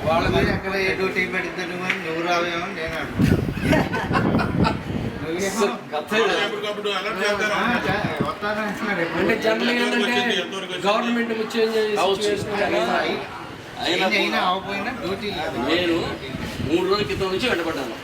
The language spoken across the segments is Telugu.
వాళ్ళ మీద ఎక్కడ ఏ డ్యూటీ పెడితే నువ్వు రావేమో నేను అంటే జనరల్ ఏంటంటే గవర్నమెంట్ చేంజ్ అయినా అవ్వకపోయినా డ్యూటీ నేను 3 రోజుల క్రితం నుంచి వెంటబడ్డాను.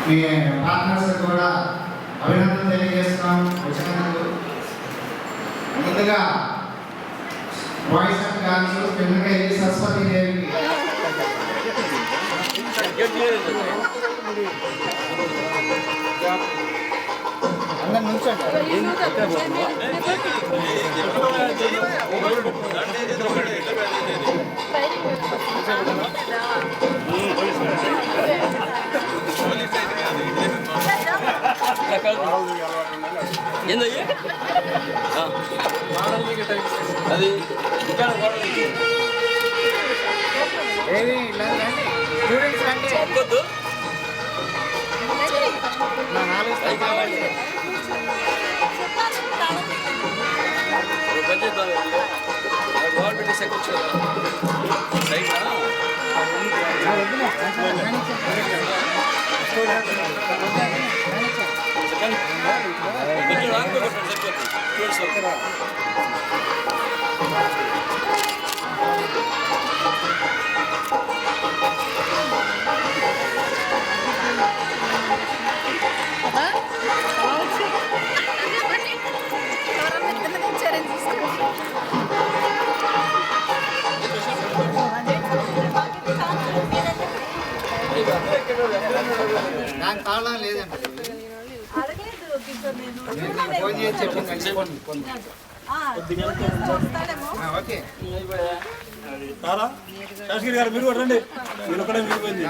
మీ పార్ట్నర్స్ కూడా అభినందనలు తెలియజేస్తున్నాం వచ్చినందుకు. ముందుగా వాయిస్ అండ్ గాన్స్ పిల్లకై సరస్వతి దేవికి అందరు నుంచండి. ఏందయ్యా అది ఏది స్టూడెంట్స్ రండి. ఒక్కొద్దు నా 4 స్థాయి గవర్నమెంట్ సెక్రటరీ కొంచెం ఆడుకోబట్టండి సరిపోతుంది. నాకు తాళం లేదండి. ఫోన్ చేసి చెప్పింది. ఓకే శాస్త్రి గారు మీరు కూడా రండి. మీరు కూడా మిగిలిపోయింది.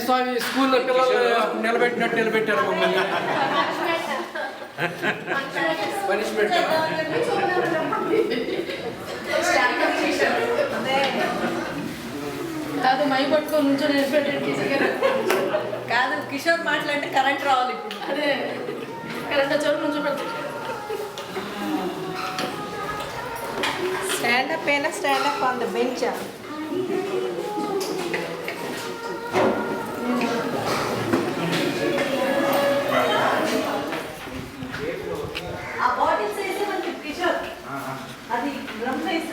స్వామి స్కూల్లో పిల్లలు నిలబెట్టినట్టు నిలబెట్టారు మమ్మల్ని. పనిష్మెంట్ కాదు మై పట్టుకొని నుంచో కాదు కిషోర్ మాట్లాడితే కరెంట్ రావాలి ఇప్పుడు. అదే కరెంట్ చోటు నుంచో పెడతారు. Stand up and stand up on the bench. ఆ బాటిల్స్ వేసి మనకి కిషోర్ అది డ్రమ్ వేసి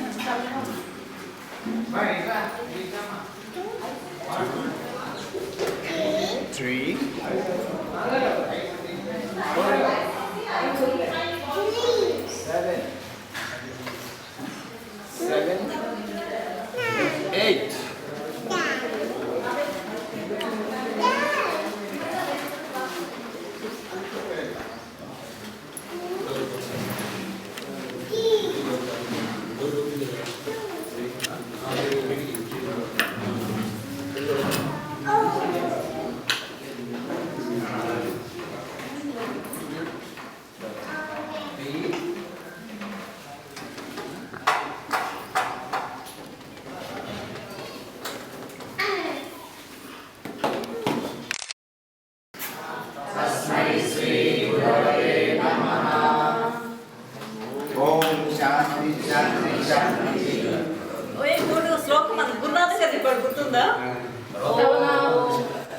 శ్లోకం మన గురునాథ్ గారి ఇప్పుడు గుర్తుందా?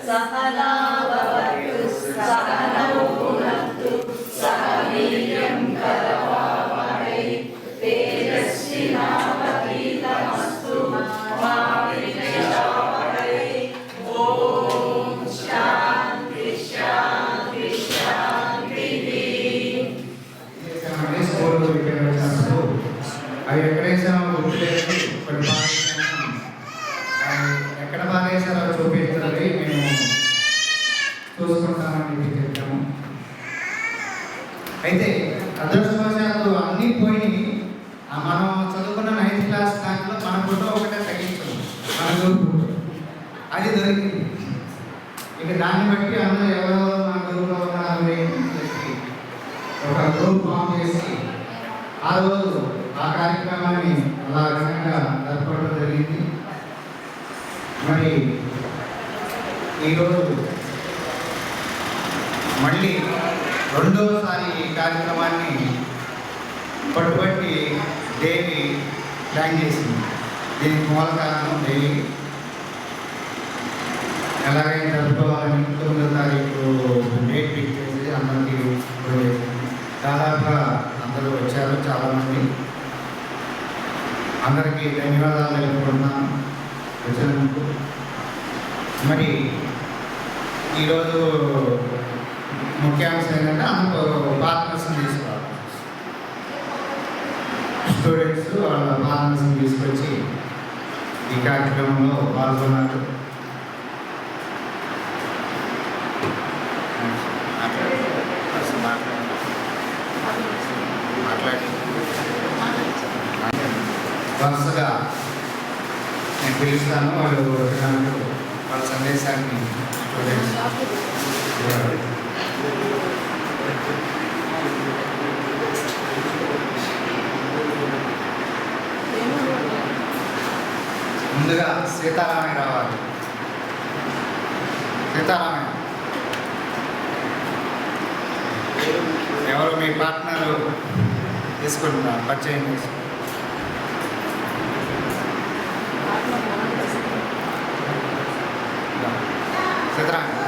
సహనా భవతు సహనౌ భునక్తు సహ వీర్యం కరవావహై తేజస్వినావధీతమస్తు మా విద్విషావహై. ఓం శాంతి శాంతి శాంతి. స్కూల్లో వచ్చినప్పుడు అవి ఎక్కడేసామో గుర్తులేదు, కొన్ని ఎక్కడ బాగేసారో చూపించాలి, మేము చూసుకుంటామని చెప్తాము. అయితే అదృష్టవశాత్తు అన్నీ పోయి మనం చదువుకున్న 9th క్లాస్ దాంట్లో మన ఫోటో ఒకటే తగ్గించాము, మన గ్రూప్ అది దొరికింది. ఇక దాన్ని బట్టి అందరూ ఎవరెవరు మన గ్రూప్లో ఉన్నారు అని చెప్పి ఒక గ్రూప్ ఫామ్ చేసి ఆ రోజు ఆ కార్యక్రమాన్ని అలా ఘనంగా జరపడం జరిగింది. మరి ఈరోజు మళ్ళీ రెండోసారి ఈ కార్యక్రమాన్ని పట్టుబట్టి దేవి ప్లాన్ చేసింది. దీనికి మూల కారణం దేవి ఎలాగైనా జరుపుకోవాలని 9వ తారీఖు డేట్ ఫిక్స్ చేసి అందరికీ దాదాపుగా అందరూ వచ్చారు. చాలామంది అందరికీ ధన్యవాదాలు తెలుపుకుంటున్నాను వచ్చినందుకు. మరి ఈరోజు ముఖ్యాంశం ఏంటంటే అందరూ పార్ట్నర్స్ని తీసుకోవాలి. స్టూడెంట్స్ వాళ్ళ పార్ట్నర్స్ని తీసుకొచ్చి ఈ కార్యక్రమంలో పాల్గొన్నారు. వరుసగా నేను పిలుస్తాను, వాళ్ళు వచ్చినందుకు వాళ్ళ సందేశాన్ని స్టూడెంట్స్ ముందుగా సీతారామయ్య రావాలి. సీతారామయ్య ఎవరు మీ పార్ట్నర్ తీసుకుంటున్నారు? పరిచయం చేసి సీతారామయ్య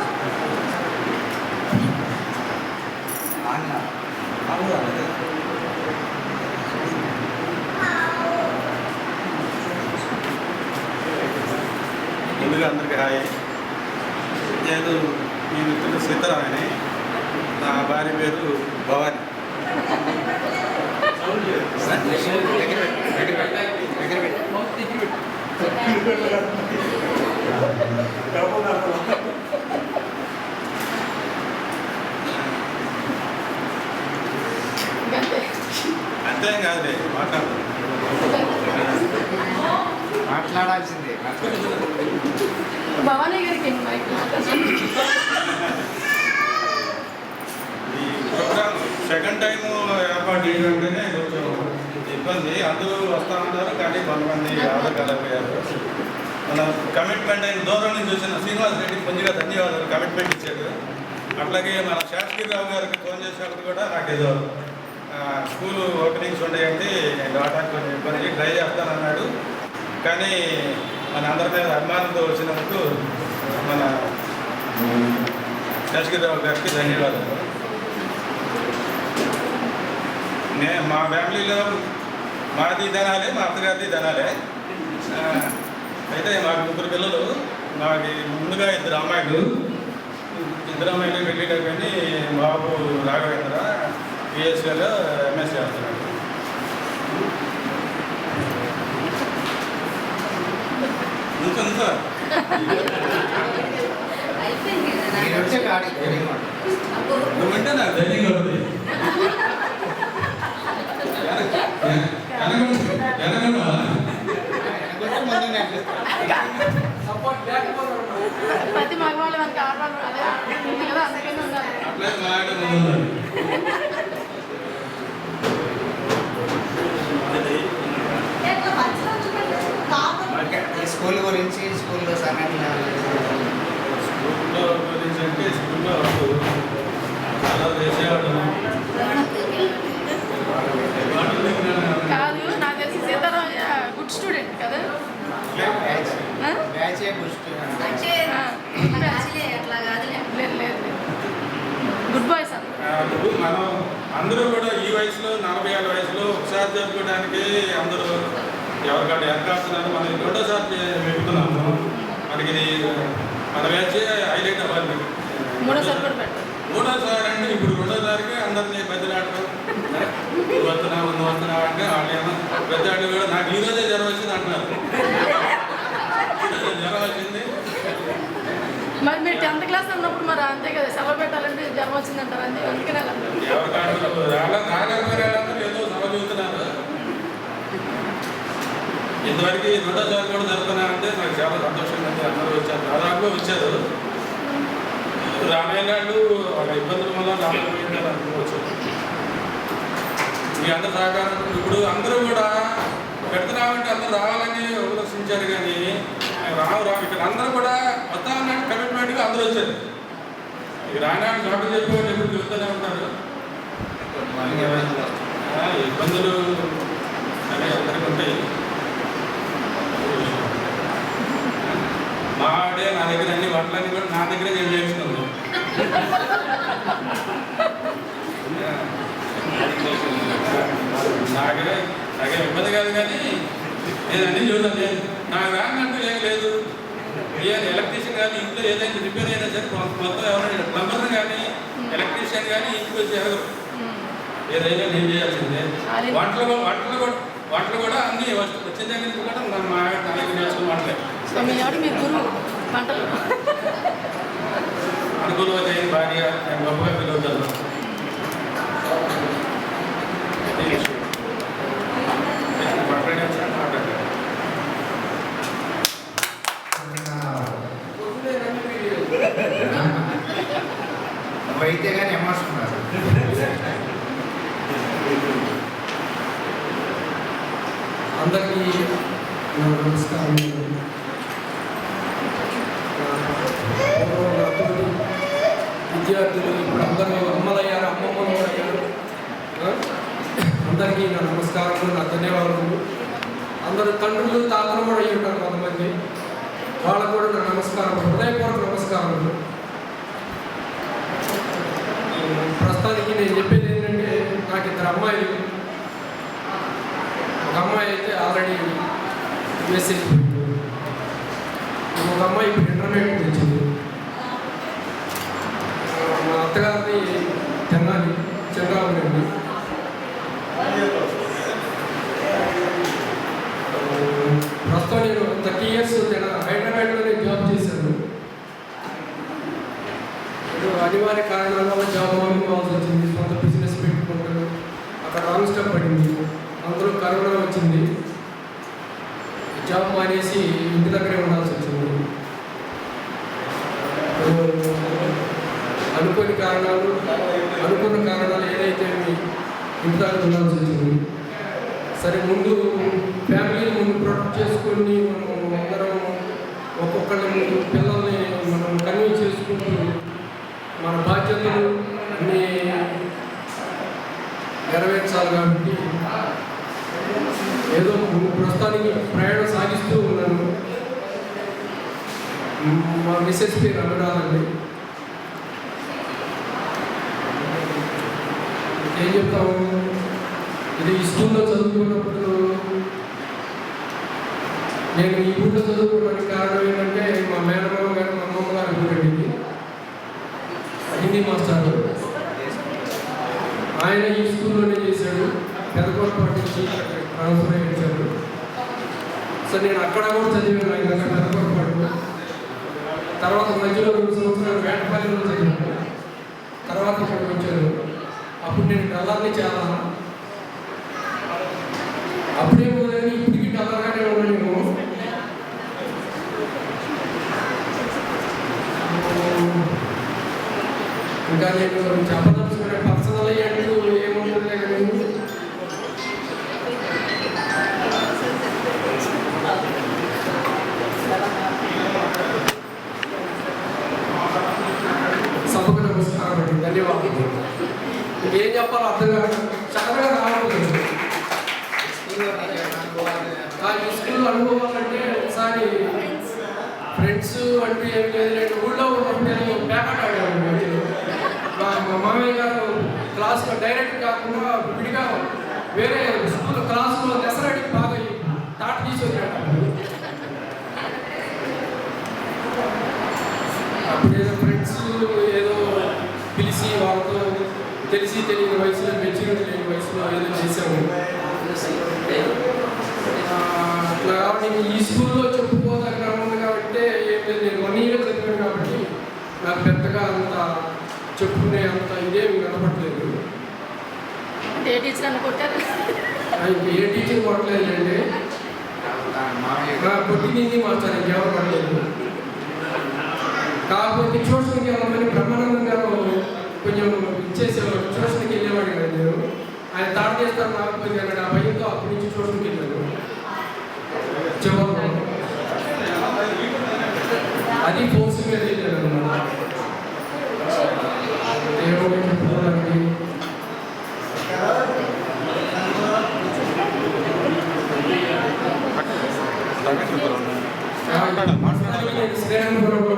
ముందుగా అందరికీ హాయ్. నేను మీ మిత్రుడు సీతారామని, నా భార్య పేరు భవాని. అంతేం కాదులే, మాట్లాడాల్సిందే. భవానీ గారికి మైక్ ఈ ప్రోగ్రామ్ సెకండ్ టైం ఏర్పాటు చేయడంటేనే కొంచెం ఇబ్బంది. అందరూ వస్తూ ఉంటారు కానీ కొంతమంది రాలేకపోయారు. మన కమిట్మెంట్ అయిన దూరం నుంచి వచ్చిన శ్రీనివాస్ రెడ్డికి మంచిగా ధన్యవాదాలు, కమిట్మెంట్ ఇచ్చాడు. అట్లాగే మన శాస్త్రీరావు గారికి ఫోన్ చేసినప్పుడు కూడా నాకు ఏదో స్కూల్ ఓపెనింగ్స్ ఉన్నాయంటే రావడానికి కొంచెం ఇబ్బంది, ట్రై చేస్తానన్నాడు. కానీ మన అందరి మీద అభిమానంతో వచ్చినందుకు మన శాస్త్రీరావు గారికి ధన్యవాదాలు. మా ఫ్యామిలీలో మాది ధనాలే, మా అత్తగారిది ధనాలే. అయితే మాకు 3 పిల్లలు. మాకు ముందుగా 2 అమ్మాయిలు, 2 అమ్మాయిలు పెళ్ళిట కానీ బాబు రాఘవేంద్ర పిఎస్సీలో ఎంఎస్సీ చేస్తున్నాడు. ఇంకా మీరు వచ్చే కాడికి నువ్వంటే నాకు ధైర్యంగా ఉంది. ప్రతి మగవాళ్ళు మనకి ఆడవాళ్ళు అదే ఉంది కదా, అందుకని ఉన్నారు. అట్లే మాట్లాడే ముందు స్కూల్ గురించి, స్కూల్లో సంఘటన స్కూల్లో గురించి అంటే స్కూల్లో చాలా చేసేవాడు. కాదు, నాకు తెలిసి సీతారాం గుడ్ స్టూడెంట్ కదా. బ్యాచే బుస్ట్. లేదు గుడ్ బాయ్స్ ఇప్పుడు మనం అందరూ కూడా ఈ వయసులో 40 ఏళ్ళ వయసులో ఒకసారి జరుపుకోవడానికి అందరూ ఎవరికంటే ఎనకాడుతున్నారు. మనం 2వ సారి వెళ్తున్నాము. మనకి ఇది మన బ్యాచ్ హైలైట్ అవ్వాలి. 3వ కూడా పెట్టారు. 3వ సారి అంటే ఇప్పుడు 2వ సారికి అందరినీ బదిలాడటం, నువ్వు వస్తున్నావు అంటే వాళ్ళేమో పెద్దవాళ్ళు కూడా నాకు ఈరోజే జ్వరం వచ్చింది అంటున్నారు. జ్వరం వచ్చింది. మరి మీరు 10th క్లాస్ ఉన్నప్పుడు మరి అంతే కదా, సెలవు పెట్టాలంటే జ్వరం వచ్చిందంటారు. అందుకనే ఎవరికాడు రాగలిగారు ఏదో సభ చూస్తున్నారు. ఇంతవరకు 2వ సారి కూడా జరుగుతున్నారంటే నాకు చాలా సంతోషంగా ఉంది. అందరూ వచ్చారు, దాదాపుగా వచ్చారు. రామయ్యగాళ్ళు వాళ్ళ ఇబ్బందుల వల్ల రామయ్య వచ్చారు. మీ అందరు సహకారం. ఇప్పుడు అందరూ కూడా పెడుతున్నామంటే అందరూ రావాలని ఉపదేశించారు కానీ రావు ఇక్కడ అందరూ కూడా వస్తామన్నట్టు కమిట్మెంట్గా అందరూ వచ్చారు. ఇక రానాడు చోటు చెప్పుకొని ఎప్పుడు చూస్తూనే ఉంటారు. ఇబ్బందులు అనే అందరికీ ఉంటాయి. మాడే నా దగ్గర అన్ని వంటలన్నీ కూడా నా దగ్గరే నేను చేస్తున్నాను. నాకే ఇబ్బంది కాదు కానీ నేను అన్నీ చూద్దాం. నాకు రానంటూ ఏం లేదు. ఏదైనా ఎలక్ట్రీషియన్ కానీ ఇంట్లో ఏదైనా రిపేర్ అయినా సరే మొత్తం ఎవరైనా ప్లంబర్ కానీ ఎలక్ట్రీషియన్ కానీ ఇంటికి వచ్చి ఎరగరు. ఏదైనా నేను చేయాల్సిందే. వంటలు కూడా అన్నీ వచ్చిన దగ్గర నుంచి కూడా మా దగ్గర నేర్చుకుని వంటలే. మీరు గురువు వంటలు అనుకూలంగా చేయని భార్య నేను గొప్పగా పిలువుతాను. అయితే కానీ ఎమోషన్ రాదు. అందరికీ నమస్కారం. విద్యార్థులు ఇప్పుడు అందరూ అమ్మలయ్యారు, అమ్మమ్మలు కూడా అయ్యారు. అందరికీ నా నమస్కారములు, నా ధన్యవాదాలు. అందరూ తండ్రులు తాతలు కూడా అయ్యి ఉంటారు కొంతమంది, వాళ్ళకు కూడా నా నమస్కారం, హృదయపూర్వక నమస్కారములు. ప్రస్తుతానికి నేను చెప్పేది ఏంటంటే నాకు 2 అమ్మాయిలు. ఒక అమ్మాయి అయితే ఆల్రెడీ మెసేజ్, ఒక అమ్మాయి ఇప్పుడు ఇంటర్మీడియట్ వచ్చింది. మా అత్తగారిని తెనాలి చంద్రబాబు. ప్రస్తుతం నేను 30 years హైదరాబాద్లోనే జాబ్ చేశాను. అనివార్య కారణాల వల్ల జాబ్ మానుకోవాల్సి వచ్చింది. సొంత బిజినెస్ పెట్టుకుంటాను, అక్కడ రాంగ్ స్టెప్ పడింది. అందులో కరోనా వచ్చింది, జాబ్ మానేసి ఇంటి దగ్గరే ఉండాల్సి వచ్చింది. చూడాల్సి వచ్చింది. సరే ముందు ఫ్యామిలీని ముందు ప్రొటెక్ట్ చేసుకొని మనం అందరం ఒక్కొక్కరిని పిల్లల్ని మనం కన్విన్స్ చేసుకుంటూ మన బాధ్యతలు అన్నీ నెరవేర్చాలి. కాబట్టి ఏదో ప్రస్తుతానికి ప్రయాణం సాగిస్తూ ఉన్నాను. మా మిస్సెస్ పేరు అనురాధండి. ఏం చెప్తాము, ఇది ఈ స్కూల్లో చదువుకున్నప్పుడు నేను ఈ ఊళ్ళో చదువుకోవడానికి కారణం ఏంటంటే మా మేనమామ గారు మా అమ్మమ్మ గారు ఊరండి హిందీ మాస్టారు. ఆయన ఈ స్కూల్లోనే చేశాడు. పెదకొరపాటి నుంచి ట్రాన్స్ఫర్ అయ్యాడు. సో నేను అక్కడ కూడా చదివాను. ఆయన దగ్గర పెదకొరపాటు. తర్వాత మధ్యలో 2 సంవత్సరాలు వేటపల్లిలో చదివాను. తర్వాత ఇక్కడికి వచ్చాను. అప్పుడు నేను డల్లార్ని చాలా అప్పుడే పోదని ఇప్పటికీ డల్లాగానే ఉన్నాను. ఇంకా నేను చెప్పదలుచుకునే పర్సనల్ అంటూ ఏముంటుందే కదా. సభకు నమస్కారం అండి, ధన్యవాదాలు. ఏం చెప్పాలో అర్థం కాదు, చక్కగా రావట్లేదు. ఈ స్కూల్లో అనుభవాలంటే ఒకసారి ఫ్రెండ్స్ అంటే ఏం లేదు. ఊళ్ళో ఉన్నప్పుడు పేకాట ఆడాము. మా మామయ్య గారు క్లాస్లో డైరెక్ట్ కాకుండా విడిగా వేరే స్కూల్ క్లాసులో దసరాడికి బాగా తాట తీసుకొచ్చాడు. అప్పుడు ఏదో ఫ్రెండ్స్ ఏదో పిలిచి వాళ్ళతో తెలిసి తెలియని వయసులో మెచ్యూరిటీ లేని వయసులో ఏదో చేసాము. అట్లా కాబట్టి ఈ స్కూల్లో చెప్పుకోదగ్గర ఉంది కాబట్టి ఏం లేదు. నేను 1 year చదివాను కాబట్టి నాకు పెద్దగా అంత చెప్పుకునే అంత ఇదేమి కనపడలేదు. ఏ టీచర్ అనుకుంటారు? ఏ టీచర్ పడలేదండి. పొద్దున్నే మాస్టర్ ఇంకెవరు పడలేదు. కాకపోతే ట్యూషన్కి వెళ్ళమని బ్రహ్మానందం గారు కొంచెం ఇచ్చేసేవాడు. ట్యూషన్కి వెళ్ళేవాడు కదా నేను. ఆయన తాడు చేస్తాను రాకపోతే అన్నాడు. ఆ భయంతో అప్పటి నుంచి ట్యూషన్కి వెళ్ళాను. చివరిలో అది ఫోర్స్ మీద వెళ్ళాను అన్నమాట. దేవుడు చెప్పుకోవడానికి శ్రీరంగపురంలో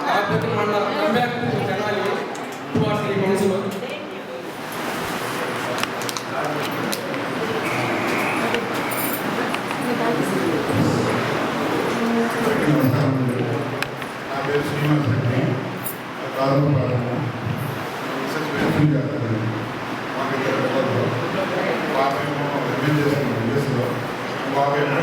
కాకపోతే మన కంబ్యాక్ జనాలి 2 or 3 months. నా పేరు శ్రీనివాస్ రెడ్డి. ప్రారంభ మాకు ఇద్దరు పిల్లలు. బాబేమో ఎంబీ చేస్తున్నాం యూఎస్లో, బాబేమో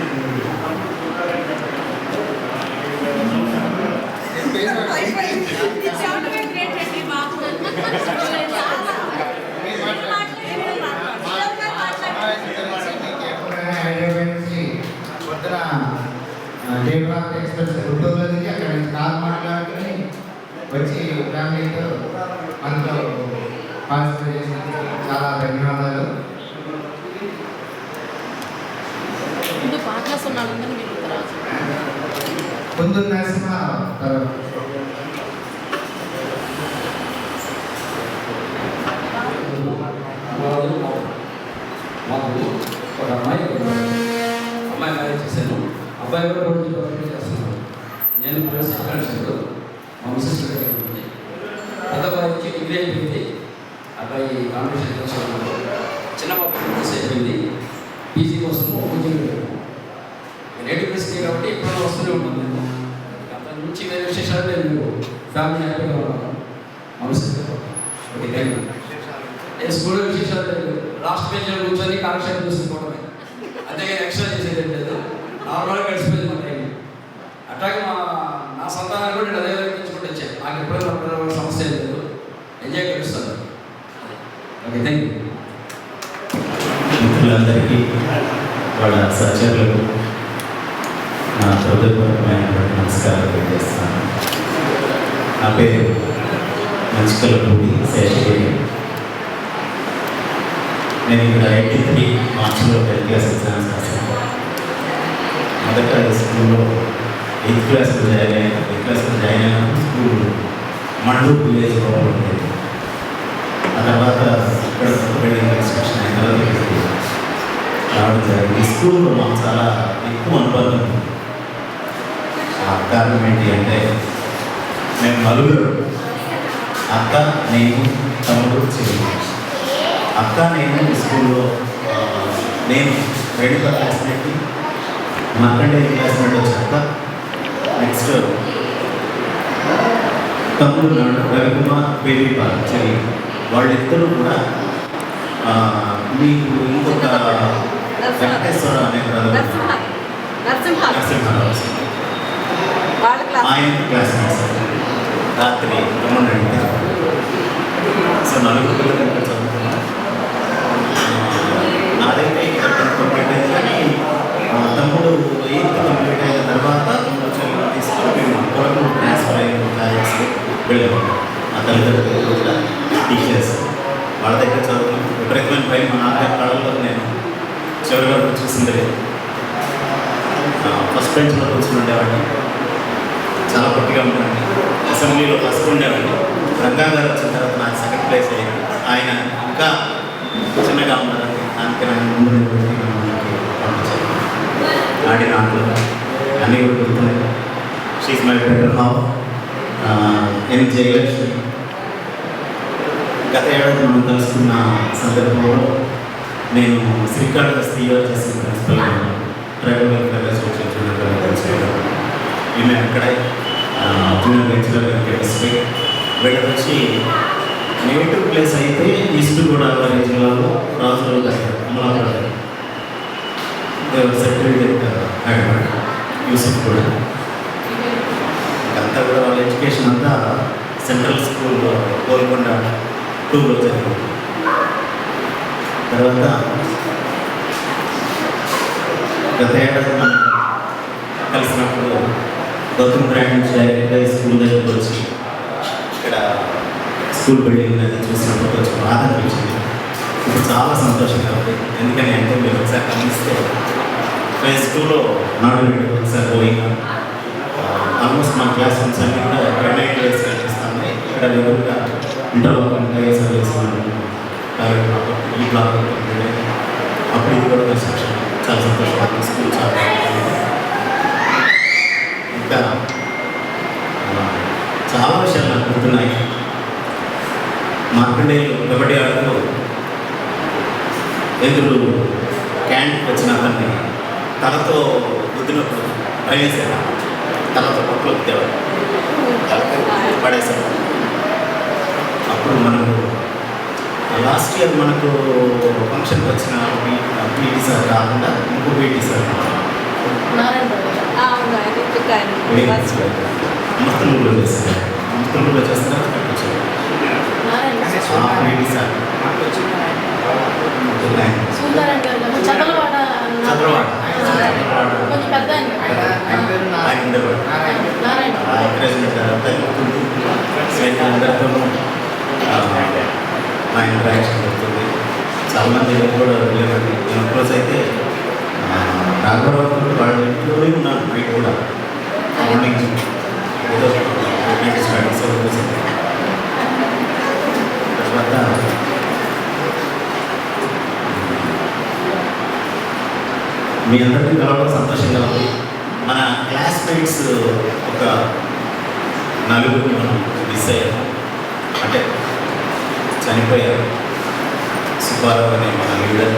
పొద్దున దేవరాత్రి ఎక్స్ప్రెస్ గుంటూరులో దిగి అక్కడ కాల్ మాట్లాడుకుని వచ్చి ఫ్యామిలీతో అందులో పార్టిసిపేట్ చేసినందుకు చాలా ధన్యవాదాలు. ముందు నరసింహ మాకు ఒక అమ్మాయి మ్యారేజ్ చేశాను. అబ్బాయి కూడా రోజు చేస్తున్నాను. నేను ప్లస్ ఫ్రెండ్స్ మా మిస్సెస్ ఉంటుంది. పెద్ద అబ్బాయికి డిగ్రీ అయిపోయింది. అబ్బాయి కాంపిటీషన్ చేస్తున్నాను. చిన్న పాప మిస్ అయిపోయింది. పీజీ కోసం కోచింగ్ నేటివ్ ప్లేస్కి కాబట్టి ఇప్పుడు వస్తూనే ఉంటాను. నేను అంత నుంచి వేరే విశేషాలు నేను ఫ్యామిలీ హ్యాపీగా ఉన్నాను. మా మిస్సెస్ ఓకే థ్యాంక్ యూ. నేను స్కూల్లో విశేషాలు లేదు. లాస్ట్ పేజ్లో కూర్చొని కాలక్షేపం చూసుకోవడమే, అంతేగాని ఎక్స్ట్రా చేసేది లేదు. నార్మల్గా గడిచిపోయింది మా టైం. అట్లాగే నా సంతానాన్ని కూడా నేను అదే తెచ్చుకుంటూ వచ్చాను. నాకు ఎప్పుడైనా సమస్య లేదు, ఎంజాయ్ గడుస్తాను. Okay thank you. మిత్రులందరికీ వాళ్ళ సహచరులకు నా హృదయపూర్వకమైనటువంటి నమస్కారాలు తెలియజేస్తున్నాను. నా పేరు మంచికలపూడి శేషగిరి. నేను ఇక్కడ 83 మార్చిలో 10th క్లాస్ ఎగ్జామ్స్ రాశాను. మొదట స్కూల్లో 8th క్లాస్లో జాయిన్ అయినప్పుడు స్కూల్ మండూరు విలేజ్లో ఉండేది. ఆ తర్వాత ఇక్కడ బిల్డింగ్ కన్స్ట్రక్షన్ అయిన తర్వాత ఇక్కడికి రావడం జరిగింది. ఈ స్కూల్లో మాకు చాలా ఎక్కువ అనుబంధం ఉంది. కారణం ఏంటి అంటే మేము నలుగురు, అక్క, నేను, తమ్ముడు, చెల్లి. అక్క నేను స్కూల్లో నేను రేణుక క్లాస్మేట్, మార్కండేయ క్లాస్మేట్ వచ్చి అక్క. నెక్స్ట్ తమ్ముడు రవికుమార్, బేబీ పాల్, చెల్లి. వాళ్ళిద్దరూ కూడా మీకు ఇంకొక వెంకటేశ్వర అనే నరసింహారావు ఆయన క్లాస్మేట్స్. రాత్రి తమ్ముడు సో నలుగురు పిల్లలు ఇక్కడ చదువుకున్నాం. నాదైతే ఇక్కడ కంప్లీట్ అయింది, కానీ తమ్ముడు 8th కంప్లీట్ అయిన తర్వాత చెల్లి తీసుకొని మేము కొరకు ట్రాన్స్ఫర్ అయిన కాలేజ్కి వెళ్ళాము. ఆ తల్లిదండ్రులు కూడా టీచర్స్ వాళ్ళ దగ్గర చదువుకున్నాం. విపరీతమైన పై మా నాన్నగారి కళల్లో నేను చివరి వరకు చూసింది లేదు. ఫస్ట్ బెంచ్లో కూర్చుని ఉండేవాడిని, చాలా పొట్టిగా ఉండేవాడిని. అసెంబ్లీలో ఫస్ట్ ఉండేవాడిని. రంగా గారు వచ్చిన తర్వాత నాకు సెకండ్ ప్లేస్ అయ్యింది. ఆయన ఇంకా చిన్నగా ఉన్నారని దానికి నాకు ముందు పంపించారు. ఆడిన ఆటలు అన్నీ కూడా గుర్తున్నాయి. షీస్ మై బెటర్ హౌ ఎన్ జయలక్ష్మి. గత ఏడాది మనం కలుసుకున్న సందర్భంలో నేను శ్రీకాళహస్తి చేసిన ప్రిన్సిపల్గా ట్రైబల్ వెల్ఫేర్ అసోసియేషన్ తెలుసుకోవడం. ఈమె అక్కడే జూనియర్ లెక్చరర్ కెమిస్ట్రీ. వీళ్ళకి వచ్చి నేటివ్ ప్లేస్ అయితే ఈస్ట్ గోదావరి జిల్లాలో రాజుల దగ్గర అమలాపురం సెక్రటరీ హైదరాబాద్ యూసఫ్ కూడా. అంతా కూడా వాళ్ళ ఎడ్యుకేషన్ అంతా సెంట్రల్ స్కూల్లో గోల్కొండ 2లో జరిగింది. తర్వాత గత ఏడాది మనం కలిసినప్పుడు గౌతమ్ బ్రాండ్ నుంచి డైరెక్ట్గా స్కూల్ దగ్గరికి వచ్చి ఇక్కడ స్కూల్ బిల్డింగ్ అనేది చూసినప్పుడు కొంచెం బాధ అనిపించింది. ఇప్పుడు చాలా సంతోషంగా ఉంది. ఎందుకని అంటే మీరు ఒకసారి గమనిస్తే ఫేజ్ 2లో నాడు ఒకసారి పోయింగ్ ఆల్మోస్ట్ మా క్లాస్ రూమ్స్ అన్నీ కూడా గ్రానైట్ వేసి కనిపిస్తుంది. ఇక్కడ ఎవరుగా ఇంటర్లోకి సర్వీస్ ఈ బ్లాక్ అప్పుడు ఇది కూడా కన్స్ట్రక్షన్ చాలా సంతోషంగా స్కూల్ చాలా. ఇంకా చాలా విషయాలు నాకు గుర్తున్నాయి. మార్కండేయులు కబడ్డీ ఆడుతూ ఎదురు క్యాంప్ వచ్చిన అతన్ని తలతో గుద్దినప్పుడు భయమేసాడు. తలతో పట్లు వద్దేవాడు, తలతో పడేశాడు. అప్పుడు మనకు లాస్ట్ ఇయర్ మనకు ఫంక్షన్కి వచ్చిన పీటీ సార్ కాకుండా ఇంకో పీటీ సార్ ముస్తూరులో చేస్తారు. ముస్తూరులో చేస్తున్నారు పీటీ సార్ అందరితోనూ మా ఇంటరాక్షన్ జరుగుతుంది. చాలామంది కూడా వెళ్ళేవాడి. నేను ఒకరోజు అయితే రాఘవరావు వాళ్ళ ఇంట్లోనే ఉన్నాను. నైట్ కూడా మార్నింగ్ ఏదో స్టడీస్ తర్వాత మీ అందరికీ కలవడం సంతోషంగా ఉంది. మన క్లాస్మేట్స్ ఒక నలుగురిని మనం మిస్ అయ్యాము, అంటే చనిపోయారు. సుబ్బారావు అనే మన లీడర్,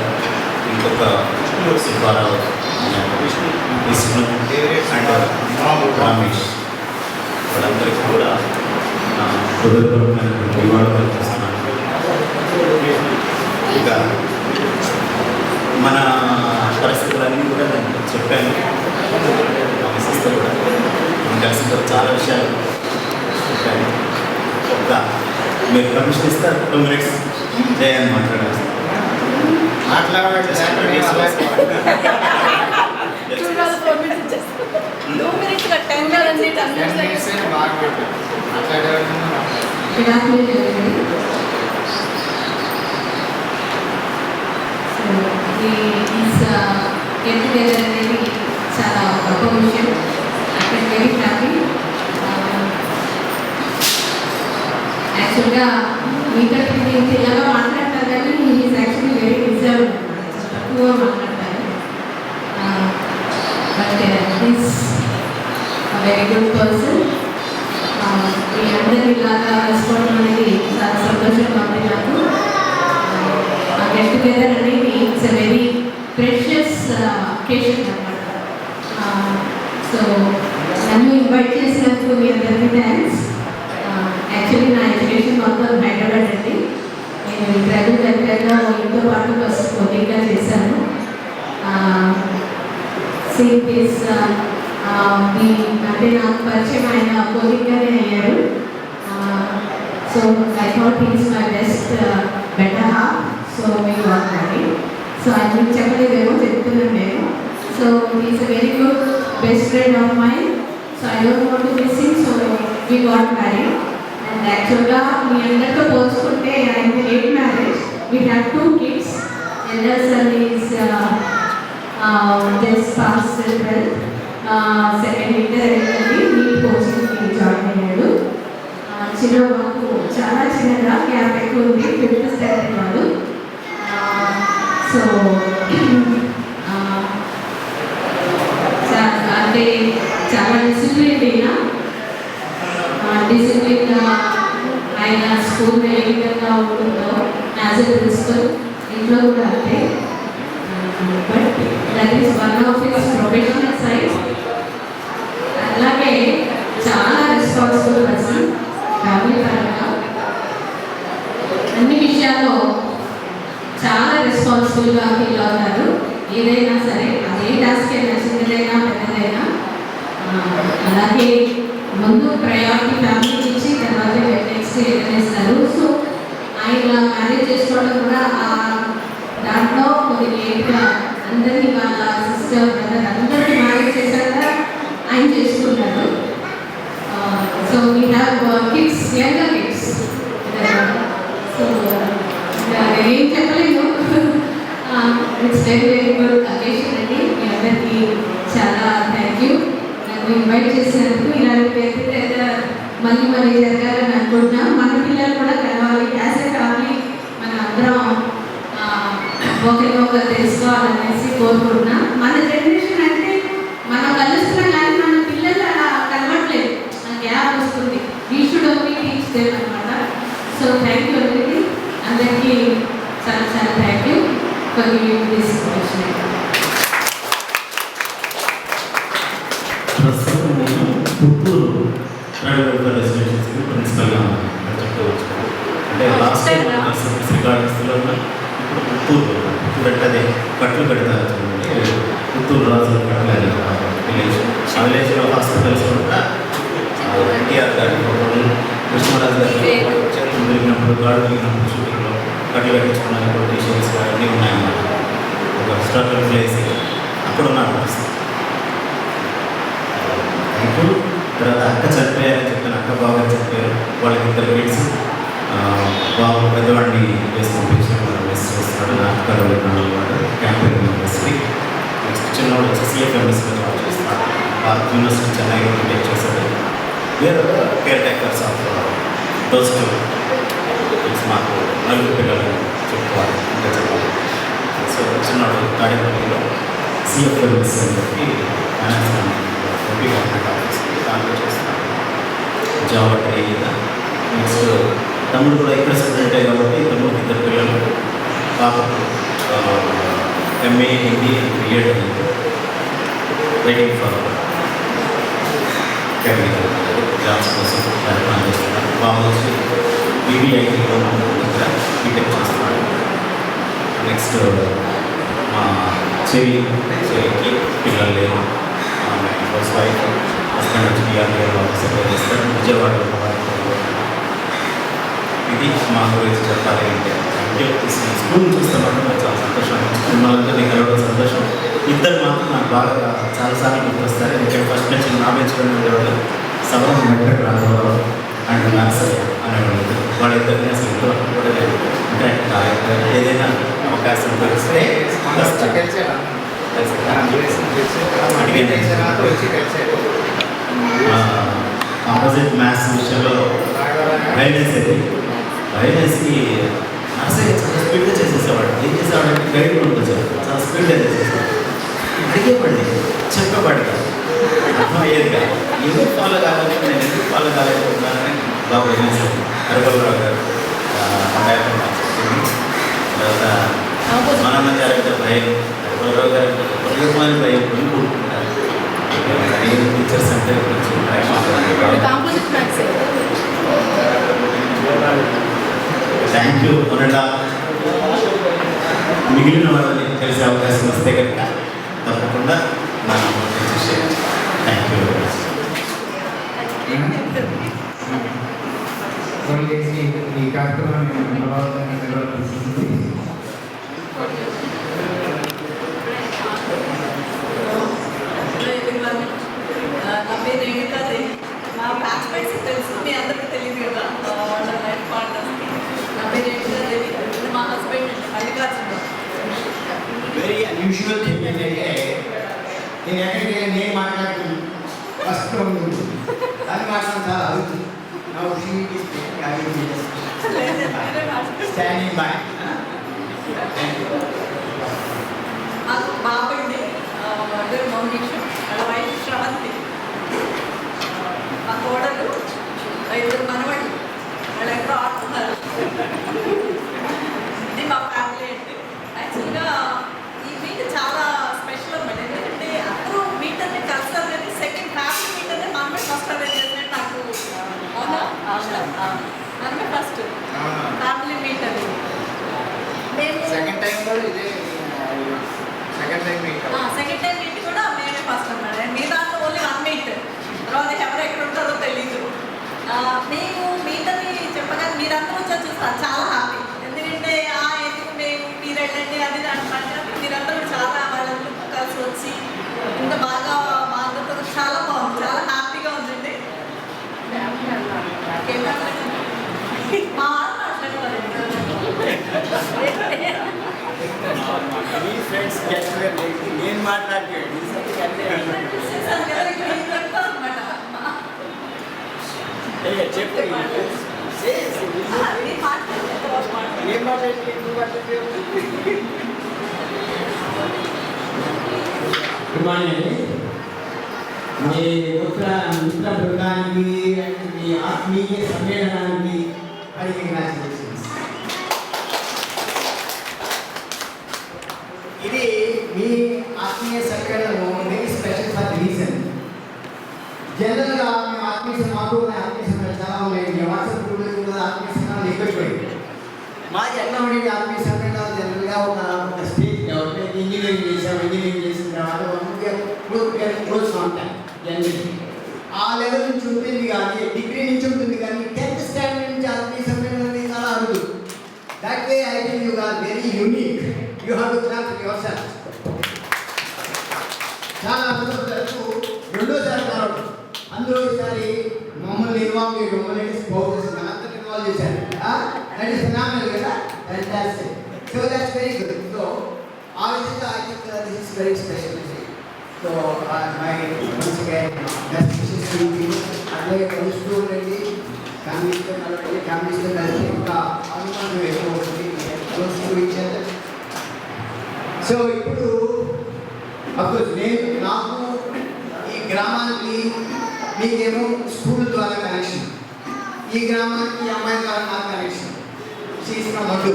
ఇంకొక సుబ్బారావు విష్ణు అండ్ రమేష్, వాళ్ళందరికీ కూడా హృదయపూర్వకమైనటువంటి నివాళులు చేస్తున్నాను. ఇక మన పరిస్థితులన్నీ కూడా నేను చెప్పాను. మా మిస్సెస్తో కూడా మనం కలిసి చాలా విషయాలు చెప్పాను. ఇంకా మీరు పర్మిషన్ ఇస్తారు 2 minutes చేయాలని మాట్లాడాలి. గెట్ టుగెదర్ అనేది చాలా గొప్ప విషయం. I very happy. యాక్చువల్గా మీతో నేను ఇలాగా మాట్లాడతాను కానీ ఈజ్ యాక్చువల్లీ వెరీ రిజర్వ్ తక్కువ మాట్లాడతాను. But is very good person. మీ అందరూ ఇలాగా కలుసుకోవడం అనేది చాలా సంతోషంగా ఉంది నాకు. గెట్ టుగెదర్ అనేది it's a very precious occasion అన్నమాట. సో నన్ను ఇన్వైట్ చేసినందుకు మీ అందరికీ థ్యాంక్స్. యాక్చువల్లీ నా ఎడ్యుకేషన్ మొత్తం హైదరాబాద్ అండి. నేను ట్రైబల్ వెల్ఫేర్లో ఇంతో పాటు ఫస్ట్ కోటింగ్గా చేశాను. సిపిఎస్ అంటే నాకు పరిచయం ఆయన కోటింగ్గానే అయ్యారు. So I thought is my best better half. So we got married. So అది మీకు చెప్పలేదేమో చెప్తున్నాను నేను. So is a very good best friend of mind. So I don't want to miss him. So we got married. And యాక్చువల్గా మీ అందరితో పోల్చుకుంటే ఆయన late marriage. We have 2 kids. Elder son is just pass 12. Second inter అయిందండి. నీట్ కోచింగ్కి జాయిన్ అయ్యాడు. చిన్న మాకు చాలా చిన్నగా గ్యాప్ ఎక్కువ ఉంది. 5th స్టాండర్డ్ వాడు. సో అంటే చాలా డిసిప్లిన్ అయినా డిసిప్లిన్ ఆయన స్కూల్ ఏ విధంగా ఉంటుందో యాజ్ ఎ ప్రిన్సిపల్ ఇంట్లో కూడా అంతే. But that is one of his professional side. అలాగే చాలా రెస్పాన్సిబుల్ పర్సన్. ఫ్యామిలీ పరంగా అన్ని విషయాల్లో చాలా రెస్పాన్సిబుల్గా ఫీల్ అవుతారు. ఏదైనా సరే అదే టాస్క్ అయినా చిన్నదైనా పెద్దదైనా. అలాగే ముందు ప్రయారిటీ ఫ్యామిలీకి ఇచ్చి తర్వాత నెక్స్ట్ ఏదైనా. సో ఆయన మ్యారేజ్ చేసుకోవడం కూడా దాంట్లో కొన్ని లేట్గా అందరినీ వాళ్ళ సిస్టర్ బ్రదర్ అందరికీ మ్యారేజ్ చేశాక ఆయన చేసుకున్నారు. So we have kids, younger kids. So ఏం చెప్పలేము. It's very very good occasion అండి. మీ అందరికీ చాలా థ్యాంక్ యూ నన్ను ఇన్వైట్ చేసినందుకు. ఇలాంటి పెద్ద మళ్ళీ జరగాలని అనుకుంటున్నా. మన పిల్లలు కూడా కలవాలి. యాజ్ ఎ ఫ్యామిలీ మన అందరం ఒకరికొకరు తెలుసుకోవాలనేసి కోరుకుంటున్నా. మన జనరేషన్ అంటే మనం కలుస్తున్నాం కానీ మన పిల్లలు అలా కలవట్లేదు. ఆ గ్యాప్ వస్తుంది. We should only teach them అనమాట. సో థ్యాంక్ యూ అందరికీ. అందరికీ చాలా చాలా thank you for giving this opportunity. ప్రస్తుతం నేను పుత్తూరు ట్రైబల్ వెల్ఫేర్ రెసిడెన్షియల్స్కి ప్రిన్సిపల్గా చెప్పుకోవచ్చు. అంటే లాస్ట్ శ్రీకాళహస్తిలో ఇప్పుడు పుత్తూరు అంటే అదే కట్లు పెడతారు చూడండి. పుత్తూరు రాజులు కట్టలేదు విలేజ్. ఆ విలేజ్లో హాస్పిటల్స్ కూడా ఎన్టీఆర్ గారి కృష్ణరాజు గారి చేతులు తిరిగినప్పుడు గాడు తిరిగినప్పుడు షూటింగ్లో కట్లు కట్టించుకున్న కొటేషన్స్ అన్నీ ఉన్నాయన్నమాట. ఒక హిస్టారికల్ ప్లేస్ అక్కడ ఉన్నాను. ఇప్పుడు తర్వాత అక్క చనిపోయారని చెప్పాను. అక్క బాగా చనిపోయారు. వాళ్ళకి 2 kids. బాబు పెద్దవాడిని వేసి పంపించిన వాళ్ళు వేసి చేస్తున్నాడు. నాటకాలు వాడు క్యాంపెయిన్ యూనివర్సిటీ. నెక్స్ట్ చిన్నవాడు వచ్చి CFMSలో జాబ్ చేస్తున్నాడు. భారత్ యూనివర్సిటీ చెన్నైలో టేక్ చేశాడు. వేరే caretakers of those 2 kids. మాకు 4 పిల్లలు చెప్పుకోవాలి ఇంకా చెప్పాలి. సో చిన్నవాడు తాడేపల్లిలో CFMS అని చెప్పి మేనేజ్మెంట్ గవర్నమెంట్ ఆఫీస్ దాంట్లో చేస్తున్నాడు. Job training. నెక్స్ట్ తమ్ముడు కూడా ఇక్కడ స్టూడెంటే కాబట్టి తమ్ముడికి 2 పిల్లలు. పాపకు MA Hindi B.Ed waiting for chemical jobs కోసం ప్రయత్నం చేస్తున్నాడు. బాబు వచ్చి BBITలో ఇక్కడ బీటెక్ చేస్తున్నాడు. నెక్స్ట్ మా చెల్లికి పిల్లలు లేరు. House wife. హస్బెండ్ వచ్చి BRDO ఆఫీసర్గా చేస్తాడు విజయవాడలో. ఇది మా గురించి చెప్పాలి అంటే స్కూల్ చూస్తే మాత్రం నాకు చాలా సంతోషం. మిమ్మల్ని కలవడం సంతోషం. 2 మాత్రం నాకు బాగా చాలాసార్లు గుర్తొస్తారు. ఎందుకంటే ఫస్ట్ నుంచి నా బెంచ్లోనే ఉండేవాళ్ళు. సభలో మెట్రిక్ రాసేవారు అండ్ మ్యాథ్స్ అనేవాళ్ళు. వాళ్ళిద్దరిని అసలు ఇంతవరకు కూడా లేదు. అంటే ఏదైనా అవకాశం దొరికితే తర్వాత వచ్చి కలిసారు. ఆపోజిట్ మ్యాథ్స్ విషయంలో భయం వేసేది. భయం వేసి నర్సరీ చాలా స్పీడ్గా చేసేసేవాడు. ఏం చేసేవాడంటే గైడ్ కొనుక్కొచ్చాడు, చాలా స్పీడ్గా చేసేసాడు. అడిగేవాడి చెప్పేవాడు కాదు, అర్థమయ్యేది కాదు. ఎందుకు ఫాలో కాలేదు, నేను ఎందుకు ఫాలో కాలేకపోతున్నానని బాగా వేసేసాడు. హరిబలరావు గారు తర్వాత మనన్న గారు భయం, హరిబలరావు గారు ప్రయోగమైన భయం కొన్ని కూడుకుంటారు. టీచర్స్ అంటే కొంచెం కాంపోజిట్ మ్యాథ్స్. Thank you. మొన్న మిగిలిన వాళ్ళని కలిసే అవకాశం వస్తే కనుక తప్పకుండా నా థ్యాంక్ యూ వెరీ మచ్. ఈ కార్యక్రమాన్ని ప్రభావితంగా నిర్వహిస్తుంది. నా పేరు రేణుకాదేవి. మా బ్యాచ్మేట్స్ తెలుసు, మీ అందరికీ తెలియదు కదా, వాళ్ళ లైఫ్ పార్ట్నర్స్కి. నా పేరు రేణుకాదేవి, ఇది మా husband Mallikarjuna. Very unusual thing ఏంటంటే నేను ఎక్కడికి నేను మాట్లాడుతున్నాను ఫస్ట్ అది మాట్లాడడం చాలా అవుతుంది. Standing by. నాకు బాబుండి మౌనీషం, వాళ్ళ వైఫ్ శ్రవంతి. మా కోడలు, 5 మనవాళ్ళు, వాళ్ళు ఎక్కడో ఆడుతున్నారు. ఇది మా ఫ్యామిలీ అండి. యాక్చువల్గా ఈ మీట్ చాలా స్పెషల్ అన్నమాట. ఎందుకంటే అందరూ మీట్ అనే కలుస్తారు, కానీ సెకండ్ ఫ్యామిలీ మీట్ అనే మనమే ఫస్ట్ అరేంజ్ చేసినట్టు నాకు. అవునా? మనమే ఫస్ట్ ఫ్యామిలీ మీట్ అది. మేము సెకండ్ టైం కూడా ఇదే second time second time meet కూడా మేమే ఫస్ట్ అన్నమాట. మీ దాంట్లో ఓన్లీ 1 మీట్, తర్వాత ఎవరు ఎక్కడ ఉంటారో తెలీదు. మేము మీట్ అని చెప్పగానే మీరందరూ వచ్చి చూస్తారు, చాలా హ్యాపీ. ఎందుకంటే ఎందుకు మీరు వెళ్ళండి అది అంటున్నారు, మీరందరూ చాలా వాళ్ళందరూ కలిసి వచ్చి ఇంత బాగా మా అందరితో చాలా బాగుంది, చాలా హ్యాపీగా ఉందండి. మా ఫ్రెండ్స్ నేను మాట్లాడలేదు చెప్పు ఏం మాట్లాడి. గుడ్ మార్నింగ్ అండి. మీ మిత్ర బృందానికి మీ ఆత్మీయ సమ్మేళనానికి అది కంగ్రాచులేషన్స్. ఇది మీ ఆత్మీయ సమ్మేళనం వెరీ స్పెషల్ ఫర్ రీజన్. జనరల్గా మేము ఆత్మీయ మాకు ఆత్మీయ సమ్మేళనం చాలా ఉన్నాయి. వాట్సాప్ గ్రూప్లో కూడా ఆత్మీయ సమ్మేళనాలు ఎక్కువైపోయింది. మాకు ఎలా ఉండేది ఆత్మీయ సమ్మేళనాలు జనరల్గా ఒక స్టేజ్ ఇంజనీరింగ్ చేసాం, ఇంజనీరింగ్ చేసిన తర్వాత క్లోజ్ కాంటాక్ట్ జనరల్ ఆ లెవెల్ నుంచి ఉంటుంది, కానీ డిగ్రీ నుంచి ఉంటుంది, కానీ 10th స్టాండర్డ్ నుంచి ఆత్మీయ సమ్మేళనం చాలా అరుదు. That way I think you are very unique. You have to clap yourself. చాలా అద్భుతపు రెండోసారి కావడం, అందులో ఈసారి మమ్మల్ని ఇన్వాల్వ్ చేసి మమ్మల్ని స్పోర్ట్స్ అంతా ఇన్వాల్వ్ చేశారు. దట్ ఈస్ ఫినామినల్ కదా, fantastic. So that's very good. So ఆ విధంగా I think this is very special. So my once again best wishes to you. అట్లాగే కలుస్తూ ఉండండి, ఫ్యామిలీస్తో కలవండి, ఫ్యామిలీస్తో కలిసి ఇంకా అనుమానం ఎక్కువ ఉంటుంది. Close to each other. So ఇప్పుడు అఫ్కోర్స్ నాకు ఈ గ్రామానికి మీకేమో స్కూల్ ద్వారా కనెక్షన్, ఈ గ్రామానికి ఈ అమ్మాయి ద్వారా నాకు కనెక్షన్. చేసిన మధు